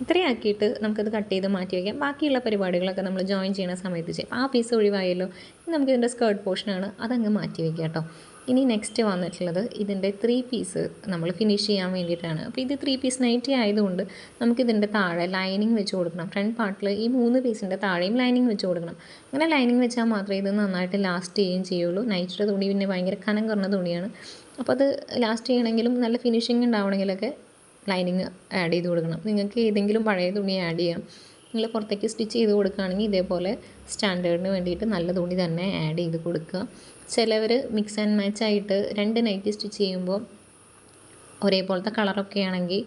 ഇത്രയാക്കിയിട്ട് നമുക്കത് കട്ട് ചെയ്ത് മാറ്റി വയ്ക്കാം. ബാക്കിയുള്ള പരിപാടികളൊക്കെ നമ്മൾ ജോയിൻ ചെയ്യുന്ന സമയത്ത് ചെയ്യാം. ആ പീസ് ഒഴിവായല്ലോ. ഇനി നമുക്കിതിൻ്റെ സ്കേർട്ട് പോർഷനാണ്, അതങ്ങ് മാറ്റി വയ്ക്കാം കേട്ടോ. ഇനി നെക്സ്റ്റ് വന്നിട്ടുള്ളത് ഇതിൻ്റെ 3 പീസ് നമ്മൾ ഫിനിഷ് ചെയ്യാൻ വേണ്ടിയിട്ടാണ്. അപ്പോൾ ഇത് 3 പീസ് നൈറ്റി ആയതുകൊണ്ട് നമുക്കിതിൻ്റെ താഴെ ലൈനിങ് വെച്ച് കൊടുക്കണം. ഫ്രണ്ട് പാർട്ടിൽ ഈ 3 പീസിൻ്റെ താഴെയും ലൈനിങ് വെച്ച് കൊടുക്കണം. അങ്ങനെ ലൈനിങ് വെച്ചാൽ മാത്രമേ ഇത് നന്നായിട്ട് ലാസ്റ്റ് ചെയ്യുകയും ചെയ്യുള്ളൂ. നൈറ്റിയുടെ തുണി പിന്നെ ഭയങ്കര കനം കുറഞ്ഞ തുണിയാണ്. അപ്പോൾ അത് ലാസ്റ്റ് ചെയ്യണമെങ്കിലും നല്ല ഫിനിഷിങ് ഉണ്ടാവണമെങ്കിലൊക്കെ ലൈനിങ് ആഡ് ചെയ്ത് കൊടുക്കണം. നിങ്ങൾക്ക് ഏതെങ്കിലും പഴയ തുണി ആഡ് ചെയ്യാം. നിങ്ങൾ പുറത്തേക്ക് സ്റ്റിച്ച് ചെയ്ത് കൊടുക്കുകയാണെങ്കിൽ ഇതേപോലെ സ്റ്റാൻഡേർഡിന് വേണ്ടിയിട്ട് നല്ല തുണി തന്നെ ആഡ് ചെയ്ത് കൊടുക്കുക. ചിലവർ മിക്സ് ആൻഡ് മാച്ച് ആയിട്ട് 2 നൈറ്റി സ്റ്റിച്ച് ചെയ്യുമ്പോൾ ഒരേപോലത്തെ കളറൊക്കെ ആണെങ്കിൽ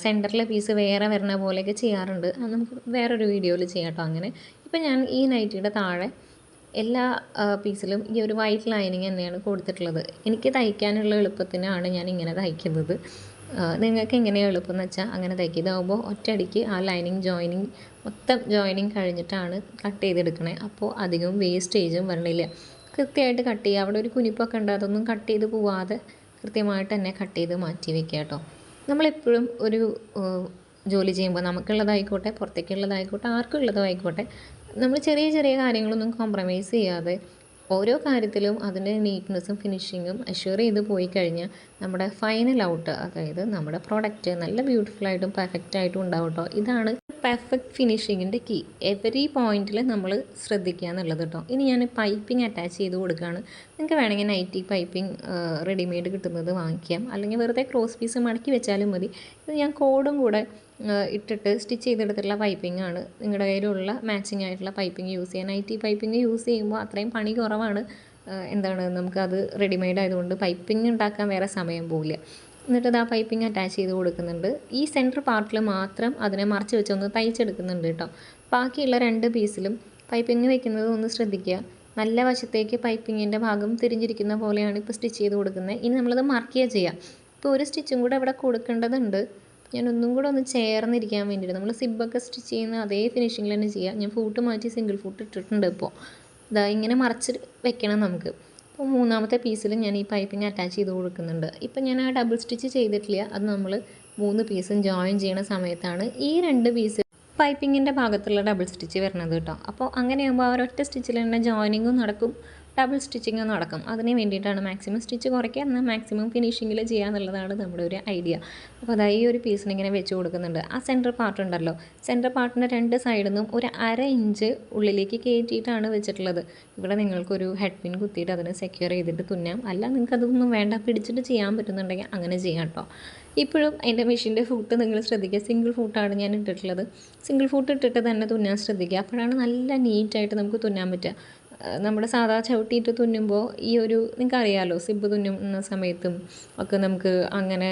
സെൻറ്ററിലെ പീസ് വേറെ വരുന്ന പോലെയൊക്കെ ചെയ്യാറുണ്ട്. അത് നമുക്ക് വേറൊരു വീഡിയോയിൽ ചെയ്യാം കേട്ടോ. അങ്ങനെ ഇപ്പം ഞാൻ ഈ നൈറ്റിയുടെ താഴെ എല്ലാ പീസിലും ഈ ഒരു വൈറ്റ് ലൈനിങ് തന്നെയാണ് കൊടുത്തിട്ടുള്ളത്. എനിക്ക് തയ്ക്കാനുള്ള എളുപ്പത്തിനാണ് ഞാൻ ഇങ്ങനെ തയ്ക്കുന്നത്. നിങ്ങൾക്ക് എങ്ങനെയാണ് എളുപ്പം എന്ന് വെച്ചാൽ അങ്ങനെ തയ്ക്കുക. ഇതാകുമ്പോൾ ഒറ്റയടിക്ക് ആ ലൈനിങ് മൊത്തം ജോയിനിങ് കഴിഞ്ഞിട്ടാണ് കട്ട് ചെയ്തെടുക്കണേ. അപ്പോൾ അധികം വേസ്റ്റേജും വരണില്ല. കൃത്യമായിട്ട് കട്ട് ചെയ്യുക. അവിടെ ഒരു കുനിപ്പൊക്കെ ഉണ്ട്, അതൊന്നും കട്ട് ചെയ്ത് പോവാതെ കൃത്യമായിട്ട് തന്നെ കട്ട് ചെയ്ത് മാറ്റി വയ്ക്കുക കേട്ടോ. നമ്മളെപ്പോഴും ഒരു ജോലി ചെയ്യുമ്പോൾ നമുക്കുള്ളതായിക്കോട്ടെ പുറത്തേക്കുള്ളതായിക്കോട്ടെ ആർക്കുള്ളതോ ആയിക്കോട്ടെ, നമ്മൾ ചെറിയ കാര്യങ്ങളൊന്നും കോംപ്രമൈസ് ചെയ്യാതെ ഓരോ കാര്യത്തിലും അതിൻ്റെ നീറ്റ്നെസ്സും ഫിനിഷിങ്ങും അഷ്യൂർ ചെയ്ത് പോയി കഴിഞ്ഞാൽ നമ്മുടെ ഫൈനൽ ഔട്ട്, അതായത് നമ്മുടെ പ്രോഡക്റ്റ് നല്ല ബ്യൂട്ടിഫുള്ളായിട്ടും പെർഫെക്റ്റായിട്ടും ഉണ്ടാവും കേട്ടോ. ഇതാണ് പെർഫെക്റ്റ് ഫിനിഷിങ്ങിൻ്റെ കീ. എവറി പോയിന്റിൽ നമ്മൾ ശ്രദ്ധിക്കുക എന്നുള്ളത് കേട്ടോ. ഇനി ഞാൻ പൈപ്പിംഗ് അറ്റാച്ച് ചെയ്ത് കൊടുക്കുകയാണ്. നിങ്ങൾക്ക് വേണമെങ്കിൽ നൈറ്റി പൈപ്പിംഗ് റെഡിമെയ്ഡ് കിട്ടുന്നത് വാങ്ങിക്കാം, അല്ലെങ്കിൽ വെറുതെ ക്രോസ് പീസ് മടക്കി വെച്ചാലും മതി. ഇത് ഞാൻ കോഡും കൂടെ ഇട്ടിട്ട് സ്റ്റിച്ച് ചെയ്തെടുത്തിട്ടുള്ള പൈപ്പിംഗ് ആണ്. നിങ്ങളുടെ കയ്യിലുള്ള മാച്ചിങ് ആയിട്ടുള്ള പൈപ്പിംഗ് യൂസ് ചെയ്യാൻ. നൈറ്റി പൈപ്പിംഗ് യൂസ് ചെയ്യുമ്പോൾ അത്രയും പണി കുറവാണ്. നമുക്കത് റെഡിമെയ്ഡ് ആയതുകൊണ്ട് പൈപ്പിംഗ് ഉണ്ടാക്കാൻ വേറെ സമയം പോവില്ല. എന്നിട്ട് ആ പൈപ്പിംഗ് അറ്റാച്ച് ചെയ്ത് കൊടുക്കുന്നുണ്ട്. ഈ സെൻറ്റർ പാർട്ടിൽ മാത്രം അതിനെ മറച്ച് വെച്ചൊന്ന് തയ്ച്ചെടുക്കുന്നുണ്ട് കേട്ടോ. ബാക്കിയുള്ള 2 പീസിലും പൈപ്പിംഗ് വെക്കുന്നത് ഒന്ന് ശ്രദ്ധിക്കുക. നല്ല വശത്തേക്ക് പൈപ്പിങ്ങിൻ്റെ ഭാഗം തിരിഞ്ഞിരിക്കുന്ന പോലെയാണ് ഇപ്പോൾ സ്റ്റിച്ച് ചെയ്ത് കൊടുക്കുന്നത്. ഇനി നമ്മളത് മാർക്ക് ചെയ്യുക. ഇപ്പോൾ ഒരു സ്റ്റിച്ചും കൂടെ അവിടെ കൊടുക്കേണ്ടതുണ്ട്. ഞാൻ ഒന്നും കൂടെ ഒന്ന് ചേർന്നിരിക്കാൻ വേണ്ടിയിട്ട് നമ്മൾ സിബൊക്കെ സ്റ്റിച്ച് ചെയ്യുന്ന അതേ ഫിനിഷിങ്ങിൽ തന്നെ ചെയ്യുക. ഞാൻ ഫൂട്ട് മാറ്റി സിംഗിൾ ഫൂട്ട് ഇട്ടിട്ടുണ്ട്. ഇപ്പോൾ ഇതാ ഇങ്ങനെ മറച്ച് വെക്കണം നമുക്ക്. അപ്പോൾ 3ാമത്തെ പീസിൽ ഞാൻ ഈ പൈപ്പിംഗ് അറ്റാച്ച് ചെയ്ത് കൊടുക്കുന്നുണ്ട്. ഇപ്പം ഞാൻ ആ ഡബിൾ സ്റ്റിച്ച് ചെയ്തിട്ടില്ല. അത് നമ്മൾ 3 പീസും ജോയിൻ ചെയ്യുന്ന സമയത്താണ് ഈ 2 പീസ് പൈപ്പിങ്ങിൻ്റെ ഭാഗത്തുള്ള ഡബിൾ സ്റ്റിച്ച് വരുന്നത് കേട്ടോ. അപ്പോൾ അങ്ങനെയാകുമ്പോൾ ആ ഒരൊറ്റ സ്റ്റിച്ചിൽ തന്നെ ജോയിനിങ്ങും നടക്കും, ഡബിൾ സ്റ്റിച്ചിങ്ങും നടക്കും. അതിന് വേണ്ടിയിട്ടാണ് മാക്സിമം സ്റ്റിച്ച് കുറയ്ക്കുക, എന്നാൽ മാക്സിമം ഫിനിഷിങ്ങിൽ ചെയ്യുക എന്നുള്ളതാണ് നമ്മുടെ ഒരു ഐഡിയ. അപ്പോൾ അതായത് ഈ ഒരു പീസിന് ഇങ്ങനെ വെച്ച് കൊടുക്കുന്നുണ്ട്. ആ സെൻറ്റർ പാർട്ട് ഉണ്ടല്ലോ, സെൻറ്റർ പാർട്ടിൻ്റെ 2 സൈഡിൽ നിന്നും ഒരു 1/2 ഇഞ്ച് ഉള്ളിലേക്ക് കയറ്റിയിട്ടാണ് വെച്ചിട്ടുള്ളത്. ഇവിടെ നിങ്ങൾക്കൊരു ഹെഡ് പിൻ കുത്തിയിട്ട് അതിനെ സെക്യൂർ ചെയ്തിട്ട് തുന്നാം. അല്ല നിങ്ങൾക്കതൊന്നും വേണ്ട, പിടിച്ചിട്ട് ചെയ്യാൻ പറ്റുന്നുണ്ടെങ്കിൽ അങ്ങനെ ചെയ്യാം കേട്ടോ. ഇപ്പോഴും എൻ്റെ മെഷീൻ്റെ ഫൂട്ട് നിങ്ങൾ ശ്രദ്ധിക്കുക. സിംഗിൾ ഫൂട്ടാണ് ഞാൻ ഇട്ടിട്ടുള്ളത്. സിംഗിൾ ഫൂട്ട് ഇട്ടിട്ട് തന്നെ തുന്നാൻ ശ്രദ്ധിക്കുക. അപ്പോഴാണ് നല്ല നീറ്റായിട്ട് നമുക്ക് തുന്നാൻ പറ്റുക. നമ്മുടെ സാധാ ചവിട്ടിയിട്ട് തുന്നുമ്പോൾ ഈ ഒരു നിങ്ങൾക്കറിയാമല്ലോ, സിബ് തുന്നുന്ന സമയത്തും ഒക്കെ നമുക്ക് അങ്ങനെ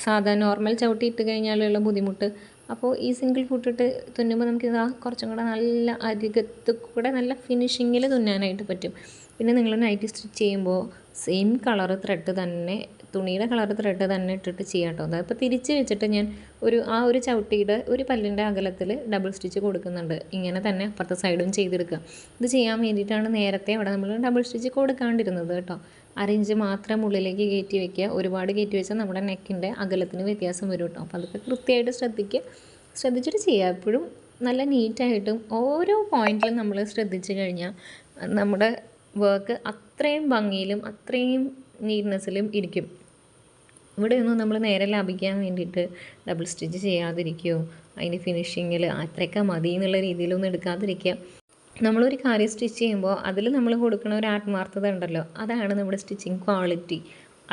സാധാ നോർമൽ ചവിട്ടി ഇട്ട് കഴിഞ്ഞാലുള്ള ബുദ്ധിമുട്ട്. അപ്പോൾ ഈ സിംഗിൾ ഫുട്ടിട്ട് തുന്നുമ്പോൾ നമുക്ക് ഇതാ കുറച്ചും കൂടെ നല്ല അരികത്ത് കൂടെ നല്ല ഫിനിഷിങ്ങിൽ തുന്നാനായിട്ട് പറ്റും. പിന്നെ നിങ്ങൾ നൈറ്റി സ്റ്റിച്ച് ചെയ്യുമ്പോൾ സെയിം കളറ് ത്രെഡ് തന്നെ, തുണിയുടെ കളർ ത്രെഡ് തന്നെ ഇട്ടിട്ട് ചെയ്യാം കേട്ടോ. അതിപ്പോൾ തിരിച്ച് വെച്ചിട്ട് ഞാൻ ആ ഒരു ചവിട്ടിയുടെ ഒരു പല്ലിൻ്റെ അകലത്തിൽ ഡബിൾ സ്റ്റിച്ച് കൊടുക്കുന്നുണ്ട്. ഇങ്ങനെ തന്നെ അപ്പുറത്തെ സൈഡും ചെയ്തെടുക്കുക. ഇത് ചെയ്യാൻ വേണ്ടിയിട്ടാണ് നേരത്തെ അവിടെ നമ്മൾ ഡബിൾ സ്റ്റിച്ച് കൊടുക്കാണ്ടിരുന്നത് കേട്ടോ. 1 ഇഞ്ച് മാത്രം ഉള്ളിലേക്ക് കയറ്റി വെക്കുക. ഒരുപാട് കയറ്റി വെച്ചാൽ നമ്മുടെ നെക്കിൻ്റെ അകലത്തിന് വ്യത്യാസം വരും കേട്ടോ. അപ്പോൾ അതൊക്കെ കൃത്യമായിട്ട് ശ്രദ്ധിച്ചിട്ട് ചെയ്യുക. എപ്പോഴും നല്ല നീറ്റായിട്ടും ഓരോ പോയിന്റിലും നമ്മൾ ശ്രദ്ധിച്ചു കഴിഞ്ഞാൽ നമ്മുടെ വർക്ക് അത്രയും ഭംഗിയിലും അത്രയും നീറ്റ്നെസ്സിലും ഇരിക്കും. ഇവിടെയൊന്നും നമ്മൾ നേരെ ലാഭിക്കാൻ വേണ്ടിയിട്ട് ഡബിൾ സ്റ്റിച്ച് ചെയ്യാതിരിക്കുകയോ അതിന് ഫിനിഷിങ്ങിൽ അത്രയൊക്കെ മതി എന്നുള്ള രീതിയിലൊന്നും എടുക്കാതിരിക്കുക. നമ്മളൊരു കാര്യം സ്റ്റിച്ച് ചെയ്യുമ്പോൾ അതിൽ നമ്മൾ കൊടുക്കുന്ന ഒരു ആത്മാർത്ഥത ഉണ്ടല്ലോ, അതാണ് നമ്മുടെ സ്റ്റിച്ചിങ് ക്വാളിറ്റി.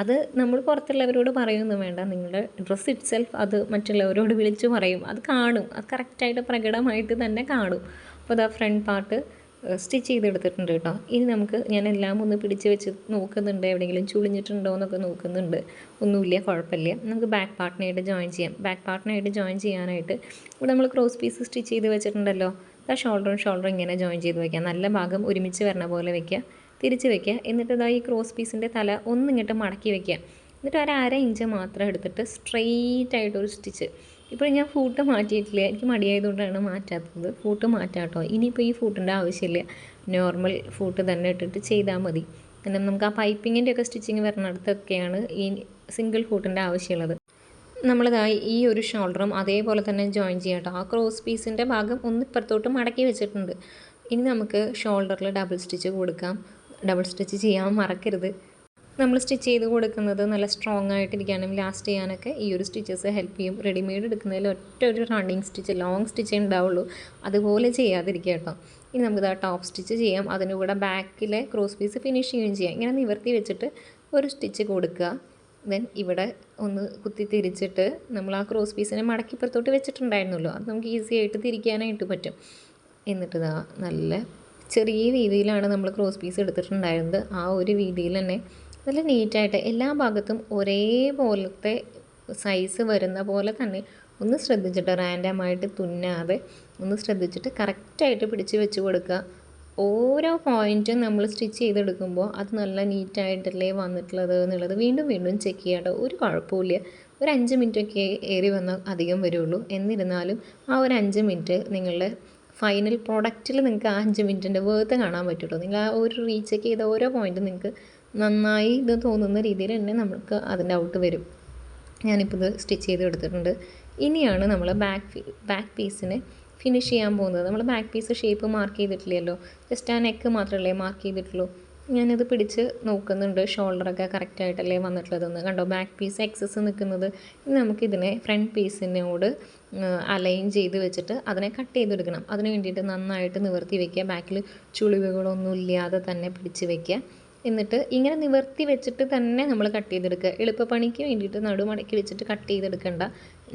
അത് നമ്മൾ പുറത്തുള്ളവരോട് പറയുമൊന്നും വേണ്ട, നിങ്ങളുടെ ഡ്രസ്സ് ഇറ്റ് സെൽഫ് അത് മറ്റുള്ളവരോട് വിളിച്ചു പറയും. അത് കാണും, അത് കറക്റ്റായിട്ട് പ്രകടമായിട്ട് തന്നെ കാണും. അപ്പോൾ അത് ഫ്രണ്ട് പാർട്ട് സ്റ്റിച്ച് ചെയ്തെടുത്തിട്ടുണ്ട് കേട്ടോ. ഇനി നമുക്ക് ഞാൻ എല്ലാം ഒന്ന് പിടിച്ച് വെച്ച് നോക്കുന്നുണ്ട്, എവിടെയെങ്കിലും ചുളിഞ്ഞിട്ടുണ്ടോ എന്നൊക്കെ നോക്കുന്നുണ്ട്. ഒന്നുമില്ല, കുഴപ്പമില്ല. നമുക്ക് ബാക്ക് പാർട്ടിനായിട്ട് ജോയിൻ ചെയ്യാം. ബാക്ക് പാർട്ടിനായിട്ട് ജോയിൻ ചെയ്യാനായിട്ട് ഇവിടെ നമ്മൾ ക്രോസ് പീസ് സ്റ്റിച്ച് ചെയ്ത് വെച്ചിട്ടുണ്ടല്ലോ, ആ ഷോൾഡറും ഇങ്ങനെ ജോയിൻ ചെയ്ത് വയ്ക്കുക. നല്ല ഭാഗം ഒരുമിച്ച് വരണ പോലെ വയ്ക്കുക, തിരിച്ച് വയ്ക്കുക. എന്നിട്ട് ഇതാ ഈ ക്രോസ് പീസിൻ്റെ തല ഒന്നിങ്ങോട്ട് മടക്കി വയ്ക്കുക. എന്നിട്ട് 1/2 ഇഞ്ച് മാത്രം എടുത്തിട്ട് സ്ട്രെയിറ്റ് ആയിട്ടൊരു സ്റ്റിച്ച്. ഇപ്പോൾ ഞാൻ ഫൂട്ട് മാറ്റിയിട്ടില്ല, എനിക്ക് മടിയായതുകൊണ്ടാണ് മാറ്റാത്തത്. ഫൂട്ട് മാറ്റാം കേട്ടോ. ഇനിയിപ്പോൾ ഈ ഫൂട്ടിൻ്റെ ആവശ്യമില്ല, നോർമൽ ഫൂട്ട് തന്നെ ഇട്ടിട്ട് ചെയ്താൽ മതി. കാരണം നമുക്ക് ആ പൈപ്പിങ്ങിൻ്റെ ഒക്കെ സ്റ്റിച്ചിങ് വരുന്നിടത്തൊക്കെയാണ് ഈ സിംഗിൾ ഫൂട്ടിൻ്റെ ആവശ്യമുള്ളത്. നമ്മളിതായി ഈ ഒരു ഷോൾഡറും അതേപോലെ തന്നെ ജോയിൻ ചെയ്യാം കേട്ടോ. ആ ക്രോസ് പീസിൻ്റെ ഭാഗം ഒന്ന് ഇപ്പുറത്തോട്ട് മടക്കി വെച്ചിട്ടുണ്ട്. ഇനി നമുക്ക് ഷോൾഡറിൽ ഡബിൾ സ്റ്റിച്ച് കൊടുക്കാം. ഡബിൾ സ്റ്റിച്ച് ചെയ്യാൻ മറക്കരുത്. നമ്മൾ സ്റ്റിച്ച് ചെയ്ത് കൊടുക്കുന്നത് നല്ല സ്ട്രോങ് ആയിട്ടിരിക്കാനും ലാസ്റ്റ് ചെയ്യാനൊക്കെ ഈ ഒരു സ്റ്റിച്ചസ് ഹെൽപ്പ് ചെയ്യും. റെഡിമെയ്ഡ് എടുക്കുന്നതിൽ ഒരു റണ്ണിങ് സ്റ്റിച്ച്, ലോങ് സ്റ്റിച്ചേ ഉണ്ടാവുള്ളൂ. അതുപോലെ ചെയ്യാതിരിക്കുക കേട്ടോ. ഇനി നമുക്കിത് ടോപ്പ് സ്റ്റിച്ച് ചെയ്യാം. അതിൻ്റെ കൂടെ ബാക്കിലെ ക്രോസ് പീസ് ഫിനിഷ് ചെയ്യുകയും ചെയ്യാം. ഇങ്ങനെ നിവർത്തി വെച്ചിട്ട് ഒരു സ്റ്റിച്ച് കൊടുക്കുക. ദെൻ ഇവിടെ ഒന്ന് കുത്തി തിരിച്ചിട്ട് നമ്മൾ ആ ക്രോസ് പീസിനെ മടക്കി പുറത്തോട്ട് വെച്ചിട്ടുണ്ടായിരുന്നല്ലോ, അത് നമുക്ക് ഈസി ആയിട്ട് തിരിക്കാനായിട്ട് പറ്റും. എന്നിട്ട് ഇതാ നല്ല ചെറിയ വീതിയിലാണ് നമ്മൾ ക്രോസ് പീസ് എടുത്തിട്ടുണ്ടായിരുന്നത്. ആ ഒരു വീതിയിൽ തന്നെ നല്ല നീറ്റായിട്ട് എല്ലാ ഭാഗത്തും ഒരേപോലത്തെ സൈസ് വരുന്ന പോലെ തന്നെ ഒന്ന് ശ്രദ്ധിച്ചിട്ട്, റാൻഡമായിട്ട് തുന്നാതെ ഒന്ന് ശ്രദ്ധിച്ചിട്ട് കറക്റ്റായിട്ട് പിടിച്ച് വെച്ച് കൊടുക്കുക. ഓരോ പോയിൻറ്റും നമ്മൾ സ്റ്റിച്ച് ചെയ്തെടുക്കുമ്പോൾ അത് നല്ല നീറ്റായിട്ടല്ലേ വന്നിട്ടുള്ളത് എന്നുള്ളത് വീണ്ടും വീണ്ടും ചെക്ക് ചെയ്യാട്ടോ. ഒരു കുഴപ്പമില്ല. ഒരു 5 മിനിറ്റൊക്കെ ഏറി വന്നാൽ അധികം വരുള്ളൂ. എന്നിരുന്നാലും ആ ഒരു 5 മിനിറ്റ് നിങ്ങളുടെ ഫൈനൽ പ്രോഡക്റ്റിൽ നിങ്ങൾക്ക് ആ 5 മിനിറ്റിൻ്റെ വേർത്ത് കാണാൻ പറ്റുള്ളൂ. നിങ്ങൾ ആ ഒരു റീചെക്ക് ചെയ്ത ഓരോ പോയിൻറ്റും നിങ്ങൾക്ക് നന്നായി ഇത് തോന്നുന്ന രീതിയിൽ തന്നെ നമുക്ക് അതിൻ്റെ ഔട്ട് വരും. ഞാനിപ്പോൾ ഇത് സ്റ്റിച്ച് ചെയ്ത് എടുത്തിട്ടുണ്ട്. ഇനിയാണ് നമ്മൾ ബാക്ക് പീസിനെ ഫിനിഷ് ചെയ്യാൻ പോകുന്നത്. നമ്മൾ ബാക്ക് പീസ് ഷേപ്പ് മാർക്ക് ചെയ്തിട്ടില്ലല്ലോ, ജസ്റ്റ് ആ നെക്ക് മാത്രമല്ലേ മാർക്ക് ചെയ്തിട്ടുള്ളൂ. ഞാനത് പിടിച്ച് നോക്കുന്നുണ്ട്, ഷോൾഡറൊക്കെ കറക്റ്റായിട്ടല്ലേ വന്നിട്ടുള്ളതെന്ന്. കണ്ടോ ബാക്ക് പീസ് എക്സസ് നിൽക്കുന്നത്. ഇനി നമുക്കിതിനെ ഫ്രണ്ട് പീസിനോട് അലൈൻ ചെയ്ത് വെച്ചിട്ട് അതിനെ കട്ട് ചെയ്തെടുക്കണം. അതിന് വേണ്ടിയിട്ട് നന്നായിട്ട് നിവർത്തി വയ്ക്കുക. ബാക്കിൽ ചുളിവുകളൊന്നും ഇല്ലാതെ തന്നെ പിടിച്ച് വയ്ക്കുക. എന്നിട്ട് ഇങ്ങനെ നിവർത്തി വെച്ചിട്ട് തന്നെ നമ്മൾ കട്ട് ചെയ്തെടുക്കുക. എളുപ്പപ്പണിക്ക് വേണ്ടിയിട്ട് നടുമടക്കി വെച്ചിട്ട് കട്ട് ചെയ്തെടുക്കേണ്ട.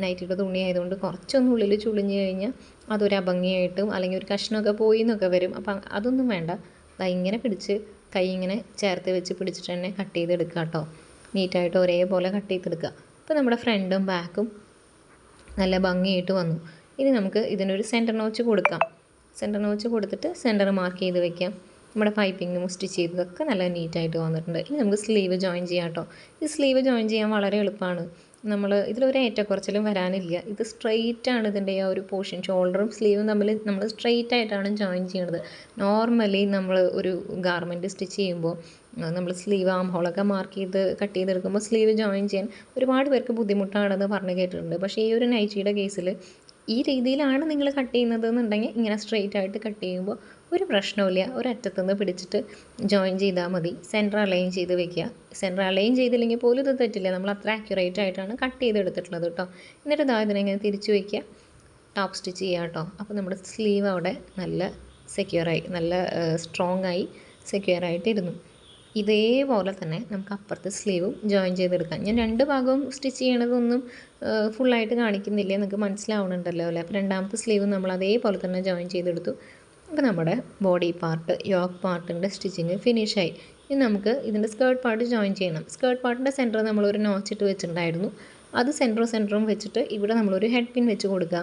നൈറ്റിയുടെ തുണി ആയതുകൊണ്ട് കുറച്ചൊന്നും ഉള്ളിൽ ചുളിഞ്ഞ് കഴിഞ്ഞാൽ അതൊരു അഭംഗിയായിട്ടും അല്ലെങ്കിൽ ഒരു കഷ്ണമൊക്കെ പോയി എന്നൊക്കെ വരും. അപ്പം അതൊന്നും വേണ്ട. ഇങ്ങനെ പിടിച്ച് കൈ ഇങ്ങനെ ചേർത്ത് വെച്ച് പിടിച്ചിട്ട് തന്നെ കട്ട് ചെയ്തെടുക്കുക കേട്ടോ. നീറ്റായിട്ട് ഒരേപോലെ കട്ട് ചെയ്തെടുക്കുക. അപ്പോൾ നമ്മുടെ ഫ്രണ്ടും ബാക്കും നല്ല ഭംഗിയായിട്ട് വന്നു. ഇനി നമുക്ക് ഇതിനൊരു സെൻറ്റർ നോച്ച് കൊടുക്കാം. സെൻറ്റർ നോച്ച് കൊടുത്തിട്ട് സെൻറ്റർ മാർക്ക് ചെയ്ത് വെക്കാം. നമ്മുടെ പൈപ്പിങ്ങും സ്റ്റിച്ച് ചെയ്തതൊക്കെ നല്ല നീറ്റായിട്ട് വന്നിട്ടുണ്ട്. ഇനി നമുക്ക് സ്ലീവ് ജോയിൻ ചെയ്യാം കേട്ടോ. ഈ സ്ലീവ് ജോയിൻ ചെയ്യാൻ വളരെ എളുപ്പമാണ്. നമ്മൾ ഇതിലൊരു ഏറ്റക്കുറച്ചിലും വരാനില്ല. ഇത് സ്ട്രെയിറ്റ് ആണ് ഇതിൻ്റെ ആ ഒരു പോർഷൻ. ഷോൾഡറും സ്ലീവും തമ്മിൽ നമ്മൾ സ്ട്രെയിറ്റ് ആയിട്ടാണ് ജോയിൻ ചെയ്യുന്നത്. നോർമലി നമ്മൾ ഒരു ഗാർമെൻറ്റ് സ്റ്റിച്ച് ചെയ്യുമ്പോൾ നമ്മൾ സ്ലീവ് ആം ഹോളൊക്കെ മാർക്ക് ചെയ്ത് കട്ട് ചെയ്തെടുക്കുമ്പോൾ സ്ലീവ് ജോയിൻ ചെയ്യാൻ ഒരുപാട് പേർക്ക് ബുദ്ധിമുട്ടാണെന്ന് പറഞ്ഞ് കേട്ടിട്ടുണ്ട്. പക്ഷേ ഈ ഒരു നൈറ്റിയുടെ കേസിൽ ഈ രീതിയിലാണ് നിങ്ങൾ കട്ട് ചെയ്യുന്നത് എന്നുണ്ടെങ്കിൽ ഇങ്ങനെ സ്ട്രെയിറ്റ് ആയിട്ട് കട്ട് ചെയ്യുമ്പോൾ ഒരു പ്രശ്നമില്ല. ഒരറ്റത്തുനിന്ന് പിടിച്ചിട്ട് ജോയിൻ ചെയ്താൽ മതി. സെൻറ്റർ അലൈൻ ചെയ്ത് വെക്കുക. സെൻറ്റർ അലൈൻ ചെയ്തില്ലെങ്കിൽ പോലും ഇത് തെറ്റില്ല. നമ്മൾ അത്ര ആക്യുറേറ്റ് ആയിട്ടാണ് കട്ട് ചെയ്തെടുത്തിട്ടുള്ളത് കേട്ടോ. എന്നിട്ട് ഇതിനെങ്ങനെ തിരിച്ച് വയ്ക്കുക, ടോപ്പ് സ്റ്റിച്ച് ചെയ്യുക കേട്ടോ. അപ്പോൾ നമ്മുടെ സ്ലീവ് അവിടെ നല്ല സെക്യൂറായി, നല്ല സ്ട്രോങ് ആയി സെക്യൂറായിട്ട് ഇരുന്നു. ഇതേപോലെ തന്നെ നമുക്ക് അപ്പുറത്തെ സ്ലീവും ജോയിൻ ചെയ്തെടുക്കാം. ഞാൻ 2 ഭാഗവും സ്റ്റിച്ച് ചെയ്യണതൊന്നും ഫുള്ളായിട്ട് കാണിക്കുന്നില്ല, നിങ്ങൾക്ക് മനസ്സിലാവുന്നുണ്ടല്ലോ അല്ലേ. അപ്പോൾ രണ്ടാമത്തെ സ്ലീവ് നമ്മൾ അതേപോലെ തന്നെ ജോയിൻ ചെയ്തെടുത്തു. അപ്പോൾ നമ്മുടെ ബോഡി പാർട്ട്, യോക്ക് പാർട്ടിൻ്റെ സ്റ്റിച്ചിങ് ഫിനിഷായി. ഇനി നമുക്ക് ഇതിൻ്റെ സ്കേർട്ട് പാർട്ട് ജോയിൻ ചെയ്യണം. സ്കേർട്ട് പാർട്ടിൻ്റെ സെൻറ്റർ നമ്മളൊരു നോച്ചിട്ട് വെച്ചിട്ടുണ്ടായിരുന്നു. അത് സെൻറ്ററും വെച്ചിട്ട് ഇവിടെ നമ്മളൊരു ഹെഡ് പിൻ വെച്ച് കൊടുക്കുക.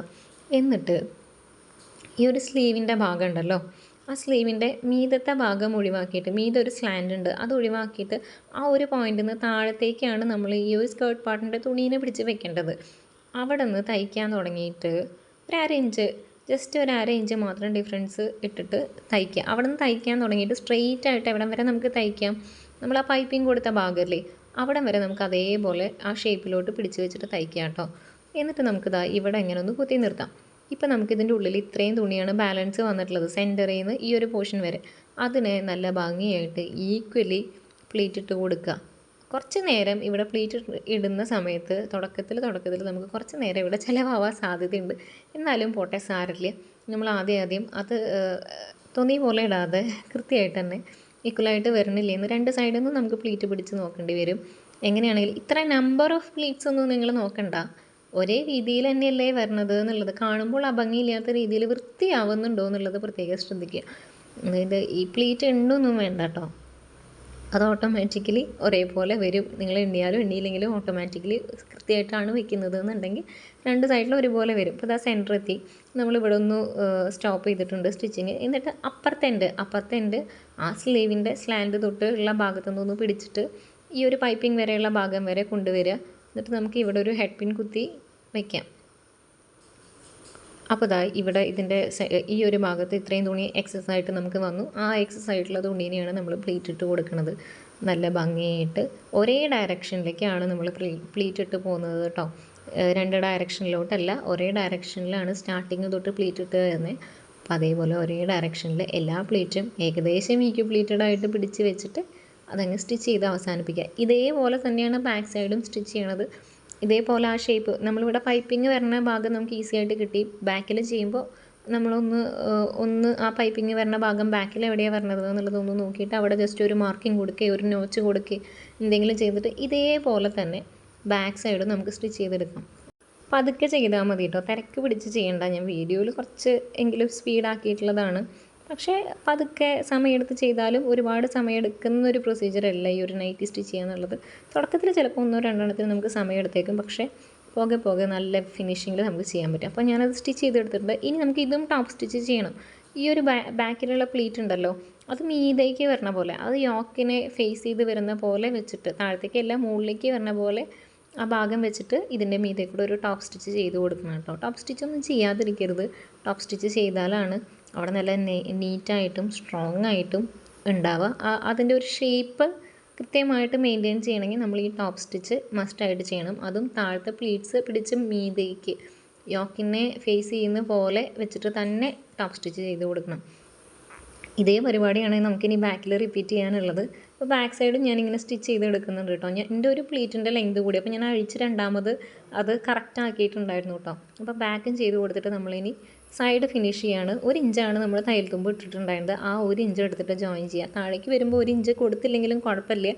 എന്നിട്ട് ഈ ഒരു സ്ലീവിൻ്റെ ഭാഗം ഉണ്ടല്ലോ, ആ സ്ലീവിൻ്റെ മീതത്തെ ഭാഗം ഒഴിവാക്കിയിട്ട്, മീതെ ഒരു സ്ലാൻഡ് ഉണ്ട്, അത് ഒഴിവാക്കിയിട്ട് ആ ഒരു പോയിന്റിൽ നിന്ന് താഴത്തേക്കാണ് നമ്മൾ ഈ ഒരു സ്കേർട്ട് പാർട്ടിൻ്റെ തുണീനെ പിടിച്ച് വെക്കേണ്ടത്. അവിടെ നിന്ന് തയ്ക്കാൻ തുടങ്ങിയിട്ട് ഒരു അര ഇഞ്ച്, ജസ്റ്റ് ഒരു അര ഇഞ്ച് മാത്രം ഡിഫറൻസ് ഇട്ടിട്ട് തയ്ക്കുക. അവിടെ നിന്ന് തയ്ക്കാൻ തുടങ്ങിയിട്ട് സ്ട്രെയിറ്റ് ആയിട്ട് എവിടം വരെ നമുക്ക് തയ്ക്കാം, നമ്മൾ ആ പൈപ്പിംഗ് കൊടുത്ത ഭാഗമല്ലേ അവിടം വരെ നമുക്ക് അതേപോലെ ആ ഷേപ്പിലോട്ട് പിടിച്ച് വെച്ചിട്ട് തയ്ക്കാം കേട്ടോ. എന്നിട്ട് നമുക്കിതാ ഇവിടെ എങ്ങനെ ഒന്ന് കുത്തി നിർത്താം. ഇപ്പോൾ നമുക്കിതിൻ്റെ ഉള്ളിൽ ഇത്രയും തുണിയാണ് ബാലൻസ് വന്നിട്ടുള്ളത്, സെൻറ്ററിൽ നിന്ന് ഈ ഒരു പോർഷൻ വരെ. അതിനെ നല്ല ഭംഗിയായിട്ട് ഈക്വലി പ്ലീറ്റ് ഇട്ട് കൊടുക്കുക. കുറച്ച് നേരം ഇവിടെ പ്ലീറ്റ് ഇടുന്ന സമയത്ത് തുടക്കത്തിൽ നമുക്ക് കുറച്ച് നേരം ഇവിടെ ചിലവാകാൻ സാധ്യതയുണ്ട്. എന്നാലും പോട്ടെ, സാരമില്ല. നമ്മൾ ആദ്യം അത് തുണി പോലെ ഇടാതെ കൃത്യമായിട്ട് തന്നെ ഈക്വലായിട്ട് വരണില്ലേന്ന് രണ്ട് സൈഡിൽ നിന്ന് നമുക്ക് പ്ലീറ്റ് പിടിച്ച് നോക്കേണ്ടി വരും. എങ്ങനെയാണെങ്കിലും ഇത്ര നമ്പർ ഓഫ് പ്ലീറ്റ്സ് ഒന്നും നിങ്ങൾ നോക്കണ്ട, ഒരേ രീതിയിൽ തന്നെയല്ലേ വരണത് എന്നുള്ളത്. കാണുമ്പോൾ അഭംഗിയില്ലാത്ത രീതിയിൽ വൃത്തിയാവുന്നുണ്ടോ എന്നുള്ളത് പ്രത്യേകം ശ്രദ്ധിക്കുക. അതായത് ഈ പ്ലീറ്റ് ഉണ്ടൊന്നും വേണ്ട കേട്ടോ, അത് ഓട്ടോമാറ്റിക്കലി ഒരേപോലെ വരും. നിങ്ങൾ എണ്ണിയാലും എണ്ണിയില്ലെങ്കിലും ഓട്ടോമാറ്റിക്കലി കൃത്യമായിട്ടാണ് വെക്കുന്നത് എന്നുണ്ടെങ്കിൽ രണ്ട് സൈഡിലും ഒരുപോലെ വരും. ഇപ്പോൾ ഇതാ സെൻറ്റർ എത്തി, നമ്മളിവിടെ ഒന്ന് സ്റ്റോപ്പ് ചെയ്തിട്ടുണ്ട് സ്റ്റിച്ചിങ്. എന്നിട്ട് അപ്പുറത്തെ എൻഡ് ആ സ്ലീവിൻ്റെ സ്ലാൻഡ് തൊട്ട് ഉള്ള ഭാഗത്തു നിന്നൊന്ന് പിടിച്ചിട്ട് ഈ ഒരു പൈപ്പിംഗ് വരെയുള്ള ഭാഗം വരെ കൊണ്ടുവരിക. എന്നിട്ട് നമുക്ക് ഇവിടെ ഒരു ഹെഡ് പിൻ കുത്തി വയ്ക്കാം. അപ്പോൾ ഇതാ ഇവിടെ ഇതിൻ്റെ ഈ ഒരു ഭാഗത്ത് ഇത്രയും തുണി എക്സസ് ആയിട്ട് നമുക്ക് വന്നു. ആ എക്സസ് ആയിട്ടുള്ള തുണീനെയാണ് നമ്മൾ പ്ലീറ്റ് ഇട്ട് കൊടുക്കുന്നത്. നല്ല ഭംഗിയായിട്ട് ഒരേ ഡയറക്ഷനിലേക്കാണ് നമ്മൾ പ്ലീറ്റ് ഇട്ട് പോകുന്നത് കേട്ടോ. രണ്ട് ഡയറക്ഷനിലോട്ടല്ല, ഒരേ ഡയറക്ഷനിലാണ് സ്റ്റാർട്ടിങ് തൊട്ട് പ്ലീറ്റ് ഇട്ട് വരുന്നത്. അപ്പോൾ അതേപോലെ ഒരേ ഡയറക്ഷനിൽ എല്ലാ പ്ലീറ്റും ഏകദേശം പ്ലീറ്റഡ് ആയിട്ട് പിടിച്ച് വെച്ചിട്ട് അതങ്ങ് സ്റ്റിച്ച് ചെയ്ത് അവസാനിപ്പിക്കുക. ഇതേപോലെ തന്നെയാണ് ബാക്ക് സൈഡും സ്റ്റിച്ച് ചെയ്യണത്. ഇതേപോലെ ആ ഷേപ്പ് നമ്മളിവിടെ പൈപ്പിംഗ് വരുന്ന ഭാഗം നമുക്ക് ഈസി ആയിട്ട് കിട്ടി. ബാക്കിൽ ചെയ്യുമ്പോൾ നമ്മളൊന്ന് ആ പൈപ്പിംഗ് വരുന്ന ഭാഗം ബാക്കിൽ എവിടെയാണ് വരണത് എന്നുള്ളതൊന്ന് നോക്കിയിട്ട് അവിടെ ജസ്റ്റ് ഒരു മാർക്കിംഗ് കൊടുക്കുക, ഒരു നോച്ച് കൊടുക്കുക, എന്തെങ്കിലും ചെയ്തിട്ട് ഇതേപോലെ തന്നെ ബാക്ക് സൈഡ് നമുക്ക് സ്റ്റിച്ച് ചെയ്തെടുക്കാം. പതുക്കെ ചെയ്താൽ മതി കേട്ടോ, തിരക്ക് പിടിച്ച് ചെയ്യേണ്ട. ഞാൻ വീഡിയോയിൽ കുറച്ച് എങ്കിലും സ്പീഡാക്കിയിട്ടുള്ളതാണ്. പക്ഷേ പതുക്കെ സമയമെടുത്ത് ചെയ്താലും ഒരുപാട് സമയമെടുക്കുന്ന ഒരു പ്രൊസീജിയർ അല്ല ഈ ഒരു നൈറ്റി സ്റ്റിച്ച് ചെയ്യുക എന്നുള്ളത്. തുടക്കത്തിൽ ചിലപ്പോൾ 1-2 നമുക്ക് സമയമെടുത്തേക്കും, പക്ഷേ പോകെ നല്ല ഫിനിഷിങ്ങിൽ നമുക്ക് ചെയ്യാൻ പറ്റും. അപ്പോൾ ഞാനത് സ്റ്റിച്ച് ചെയ്തെടുത്തിട്ടുണ്ട്. ഇനി നമുക്ക് ഇതും ടോപ്പ് സ്റ്റിച്ച് ചെയ്യണം. ഈ ഒരു ബാക്കിലുള്ള പ്ലീറ്റ് ഉണ്ടല്ലോ, അത് മീതേക്ക് വരുന്ന പോലെ, അത് യോക്കിനെ ഫേസ് ചെയ്ത് വരുന്ന പോലെ വെച്ചിട്ട്, താഴത്തേക്കല്ല മുകളിലേക്ക് വരുന്ന പോലെ ആ ഭാഗം വെച്ചിട്ട് ഇതിൻ്റെ മീതെ കൂടെ ഒരു ടോപ്പ് സ്റ്റിച്ച് ചെയ്ത് കൊടുക്കണം കേട്ടോ. ടോപ്പ് സ്റ്റിച്ചൊന്നും ചെയ്യാതിരിക്കരുത്. ടോപ്പ് സ്റ്റിച്ച് ചെയ്താലാണ് അവിടെ നല്ല നീറ്റായിട്ടും സ്ട്രോങ് ആയിട്ടും ഉണ്ടാവുക. അതിൻ്റെ ഒരു ഷേപ്പ് കൃത്യമായിട്ട് മെയിൻറ്റെയിൻ ചെയ്യണമെങ്കിൽ നമ്മൾ ഈ ടോപ്പ് സ്റ്റിച്ച് മസ്റ്റായിട്ട് ചെയ്യണം. അതും താഴത്തെ പ്ലീറ്റ്സ് പിടിച്ച് മീതേക്ക് യോക്കിനെ ഫേസ് ചെയ്യുന്ന പോലെ വെച്ചിട്ട് തന്നെ ടോപ്പ് സ്റ്റിച്ച് ചെയ്ത് കൊടുക്കണം. ഇതേ പരിപാടിയാണ് നമുക്കിനി ബാക്കിൽ റിപ്പീറ്റ് ചെയ്യാനുള്ളത്. അപ്പോൾ ബാക്ക് സൈഡ് ഞാനിങ്ങനെ സ്റ്റിച്ച് ചെയ്തെടുക്കുന്നുണ്ട് കേട്ടോ. എൻ്റെ ഒരു പ്ലീറ്റിൻ്റെ ലെങ്ത് കൂടി, അപ്പോൾ ഞാൻ അഴിച്ച് രണ്ടാമത് അത് കറക്റ്റ് ആക്കിയിട്ടുണ്ടായിരുന്നു കേട്ടോ. അപ്പോൾ ബാക്കും ചെയ്ത് കൊടുത്തിട്ട് നമ്മളിനി സൈഡ് ഫിനിഷ് ചെയ്യാണ്. 1 ഇഞ്ചാണ് നമ്മൾ തയ്യൽ തുമ്പ് ഇട്ടിട്ടുണ്ടായിരുന്നത്. ആ 1 ഇഞ്ച് എടുത്തിട്ട് ജോയിൻ ചെയ്യുക. താഴേക്ക് വരുമ്പോൾ 1 ഇഞ്ച് കൊടുത്തില്ലെങ്കിലും കുഴപ്പമില്ല,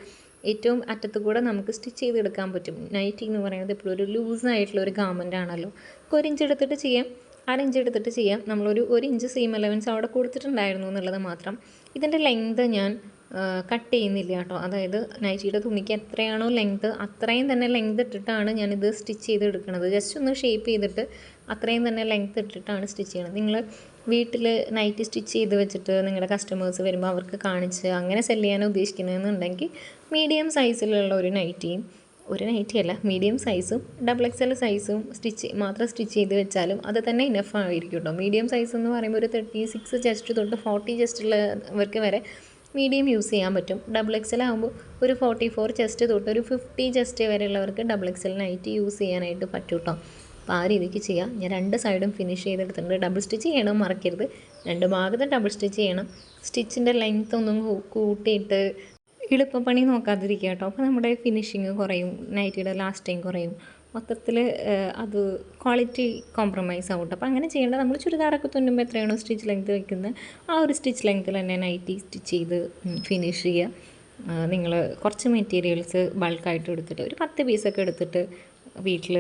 ഏറ്റവും അറ്റത്ത് കൂടെ നമുക്ക് സ്റ്റിച്ച് ചെയ്തെടുക്കാൻ പറ്റും. നൈറ്റി എന്ന് പറയുന്നത് എപ്പോഴും ഒരു ലൂസായിട്ടുള്ള ഒരു ഗാർമെൻ്റ് ആണല്ലോ. 1 ഇഞ്ച് എടുത്തിട്ട് ചെയ്യാം, 1/2 ഇഞ്ച് എടുത്തിട്ട് ചെയ്യാം. നമ്മളൊരു 1 ഇഞ്ച് സീം അലവൻസ് അവിടെ കൊടുത്തിട്ടുണ്ടായിരുന്നു എന്നുള്ളത് മാത്രം. ഇതിൻ്റെ ലെങ്ത് ഞാൻ കട്ട് ചെയ്യുന്നില്ല കേട്ടോ. അതായത് നൈറ്റിയുടെ തുണിക്ക് എത്രയാണോ ലെങ്ത് അത്രയും തന്നെ ലെങ്ത് ഇട്ടിട്ടാണ് ഞാനിത് സ്റ്റിച്ച് ചെയ്തെടുക്കുന്നത്. ജസ്റ്റ് ഒന്ന് ഷേപ്പ് ചെയ്തിട്ട് അത്രയും തന്നെ ലെങ്ത് ഇട്ടിട്ടാണ് സ്റ്റിച്ച് ചെയ്യണത്. നിങ്ങൾ വീട്ടിൽ നൈറ്റി സ്റ്റിച്ച് ചെയ്ത് വെച്ചിട്ട് നിങ്ങളുടെ കസ്റ്റമേഴ്സ് വരുമ്പോൾ അവർക്ക് കാണിച്ച് അങ്ങനെ സെല്ല് ചെയ്യാൻ ഉദ്ദേശിക്കുന്നതെന്നുണ്ടെങ്കിൽ മീഡിയം സൈസിലുള്ള ഒരു നൈറ്റിയല്ല, മീഡിയം സൈസും XXL സൈസും മാത്രം സ്റ്റിച്ച് ചെയ്ത് വെച്ചാലും അത് തന്നെ ഇനഫ് ആയിരിക്കും കേട്ടോ. മീഡിയം സൈസ് എന്ന് പറയുമ്പോൾ ഒരു 36 ചെസ്റ്റ് തൊട്ട് 40 ചെസ്റ്റുള്ളവർക്ക് വരെ മീഡിയം യൂസ് ചെയ്യാൻ പറ്റും. XXL ആകുമ്പോൾ ഒരു 44 ചെസ്റ്റ് തൊട്ട് ഒരു 50 ചെസ്റ്റ് വരെയുള്ളവർക്ക് XXL നൈറ്റി യൂസ് ചെയ്യാനായിട്ട് പറ്റും കേട്ടോ. അപ്പോൾ ആ രീതിക്ക് ചെയ്യാം. ഞാൻ 2 സൈഡും ഫിനിഷ് ചെയ്തെടുത്തിട്ടുണ്ട്. ഡബിൾ സ്റ്റിച്ച് ചെയ്യണം, മറക്കരുത്. 2 ഭാഗത്തും ഡബിൾ സ്റ്റിച്ച് ചെയ്യണം. സ്റ്റിച്ചിൻ്റെ ലെങ്ത് ഒന്നും കൂട്ടിയിട്ട് എളുപ്പപ്പണി നോക്കാതിരിക്കുക കേട്ടോ. അപ്പോൾ നമ്മുടെ ഫിനിഷിങ് കുറയും, നൈറ്റിയുടെ ലാസ്റ്റിങ് കുറയും, മൊത്തത്തിൽ അത് ക്വാളിറ്റി കോംപ്രമൈസ് ആവും. അപ്പോൾ അങ്ങനെ ചെയ്യേണ്ട. നമ്മൾ ചുരിദാറൊക്കെ തുന്നുമ്പോൾ എത്രയാണോ സ്റ്റിച്ച് ലെങ്ത് വയ്ക്കുന്നത് ആ ഒരു സ്റ്റിച്ച് ലെങ്ത്തിൽ തന്നെ നൈറ്റി സ്റ്റിച്ച് ചെയ്ത് ഫിനിഷ് ചെയ്യുക. നിങ്ങൾ കുറച്ച് മെറ്റീരിയൽസ് ബൾക്കായിട്ട് എടുത്തിട്ട് ഒരു 10 പീസൊക്കെ എടുത്തിട്ട് വീട്ടിൽ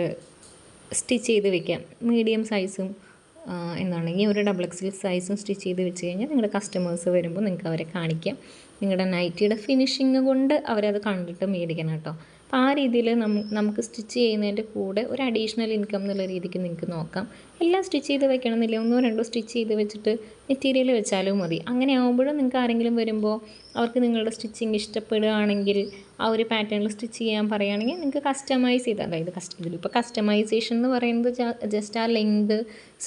സ്റ്റിച്ച് ചെയ്ത് വെക്കാം. മീഡിയം സൈസും എന്താണെങ്കിൽ ഒരു XXL സൈസും സ്റ്റിച്ച് ചെയ്ത് വെച്ച് കഴിഞ്ഞാൽ നിങ്ങളുടെ കസ്റ്റമേഴ്സ് വരുമ്പോൾ നിങ്ങൾക്ക് അവരെ കാണിക്കാം. നിങ്ങളുടെ നൈറ്റിയുടെ ഫിനിഷിങ് കൊണ്ട് അവരത് കണ്ടിട്ട് മേടിക്കണം കേട്ടോ. അപ്പോൾ ആ രീതിയിൽ നമുക്ക് സ്റ്റിച്ച് ചെയ്യുന്നതിൻ്റെ കൂടെ ഒരു അഡീഷണൽ ഇൻകം എന്നുള്ള രീതിക്ക് നിങ്ങൾക്ക് നോക്കാം. എല്ലാം സ്റ്റിച്ച് ചെയ്ത് വെക്കണമെന്നില്ല, 1-2 സ്റ്റിച്ച് ചെയ്ത് വെച്ചിട്ട് മെറ്റീരിയൽ വെച്ചാലും മതി. അങ്ങനെ ആകുമ്പോഴും നിങ്ങൾക്ക് ആരെങ്കിലും വരുമ്പോൾ അവർക്ക് നിങ്ങളുടെ സ്റ്റിച്ചിങ് ഇഷ്ടപ്പെടുകയാണെങ്കിൽ ആ ഒരു പാറ്റേണിൽ സ്റ്റിച്ച് ചെയ്യാൻ പറയുകയാണെങ്കിൽ നിങ്ങൾക്ക് കസ്റ്റമൈസ് ചെയ്ത്, അതായത് ഇതിലിപ്പോൾ കസ്റ്റമൈസേഷൻ എന്ന് പറയുന്നത് ജസ്റ്റ് ആ ലെങ്ത്,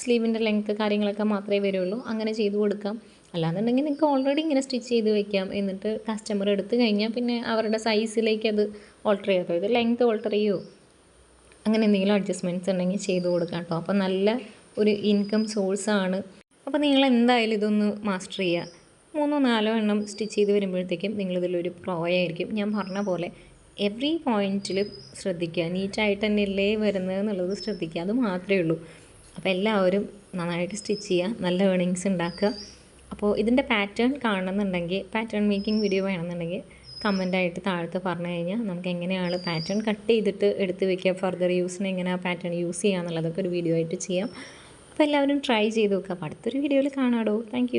സ്ലീവിൻ്റെ ലെങ്ത്ത് കാര്യങ്ങളൊക്കെ മാത്രമേ വരുള്ളൂ. അങ്ങനെ ചെയ്ത് കൊടുക്കാം. അല്ലാന്നുണ്ടെങ്കിൽ നിങ്ങൾക്ക് ഓൾറെഡി ഇങ്ങനെ സ്റ്റിച്ച് ചെയ്ത് വെക്കാം. എന്നിട്ട് കസ്റ്റമർ എടുത്തു കഴിഞ്ഞാൽ പിന്നെ അവരുടെ സൈസിലേക്ക് അത് ഓൾട്ടർ ചെയ്യാം. അതായത് ലെങ്ത്ത് ഓൾട്ടർ ചെയ്യുമോ അങ്ങനെ എന്തെങ്കിലും അഡ്ജസ്റ്റ്മെൻറ്റ്സ് ഉണ്ടെങ്കിൽ ചെയ്ത് കൊടുക്കാം കേട്ടോ. അപ്പോൾ നല്ല ഒരു ഇൻകം സോഴ്സാണ്. അപ്പോൾ നിങ്ങൾ എന്തായാലും ഇതൊന്ന് മാസ്റ്റർ ചെയ്യുക. 3-4 എണ്ണം സ്റ്റിച്ച് ചെയ്ത് വരുമ്പോഴത്തേക്കും നിങ്ങളിതിലൊരു പ്രോ ആയിരിക്കും. ഞാൻ പറഞ്ഞ പോലെ എവറി പോയിൻറ്റിൽ ശ്രദ്ധിക്കുക, നീറ്റായിട്ട് തന്നെയല്ലേ വരുന്നത് എന്നുള്ളത് ശ്രദ്ധിക്കുക. അത് മാത്രമേ ഉള്ളൂ. അപ്പോൾ എല്ലാവരും നന്നായിട്ട് സ്റ്റിച്ച് ചെയ്യുക, നല്ല ഏർണിങ്സ് ഉണ്ടാക്കുക. അപ്പോൾ ഇതിൻ്റെ പാറ്റേൺ കാണണമെന്നുണ്ടെങ്കിൽ, പാറ്റേൺ മേക്കിംഗ് വീഡിയോ വേണമെന്നുണ്ടെങ്കിൽ കമൻ്റായിട്ട് താഴത്ത് പറഞ്ഞു കഴിഞ്ഞാൽ നമുക്ക് എങ്ങനെയാണ് പാറ്റേൺ കട്ട് ചെയ്തിട്ട് എടുത്ത് വയ്ക്കുക, ഫർദർ യൂസിന് എങ്ങനെ ആ പാറ്റേൺ യൂസ് ചെയ്യുക എന്നുള്ളതൊക്കെ ഒരു വീഡിയോ ആയിട്ട് ചെയ്യാം. അപ്പോൾ എല്ലാവരും ട്രൈ ചെയ്ത് നോക്കുക. അപ്പോൾ അടുത്തൊരു വീഡിയോയിൽ കാണാമോ. താങ്ക്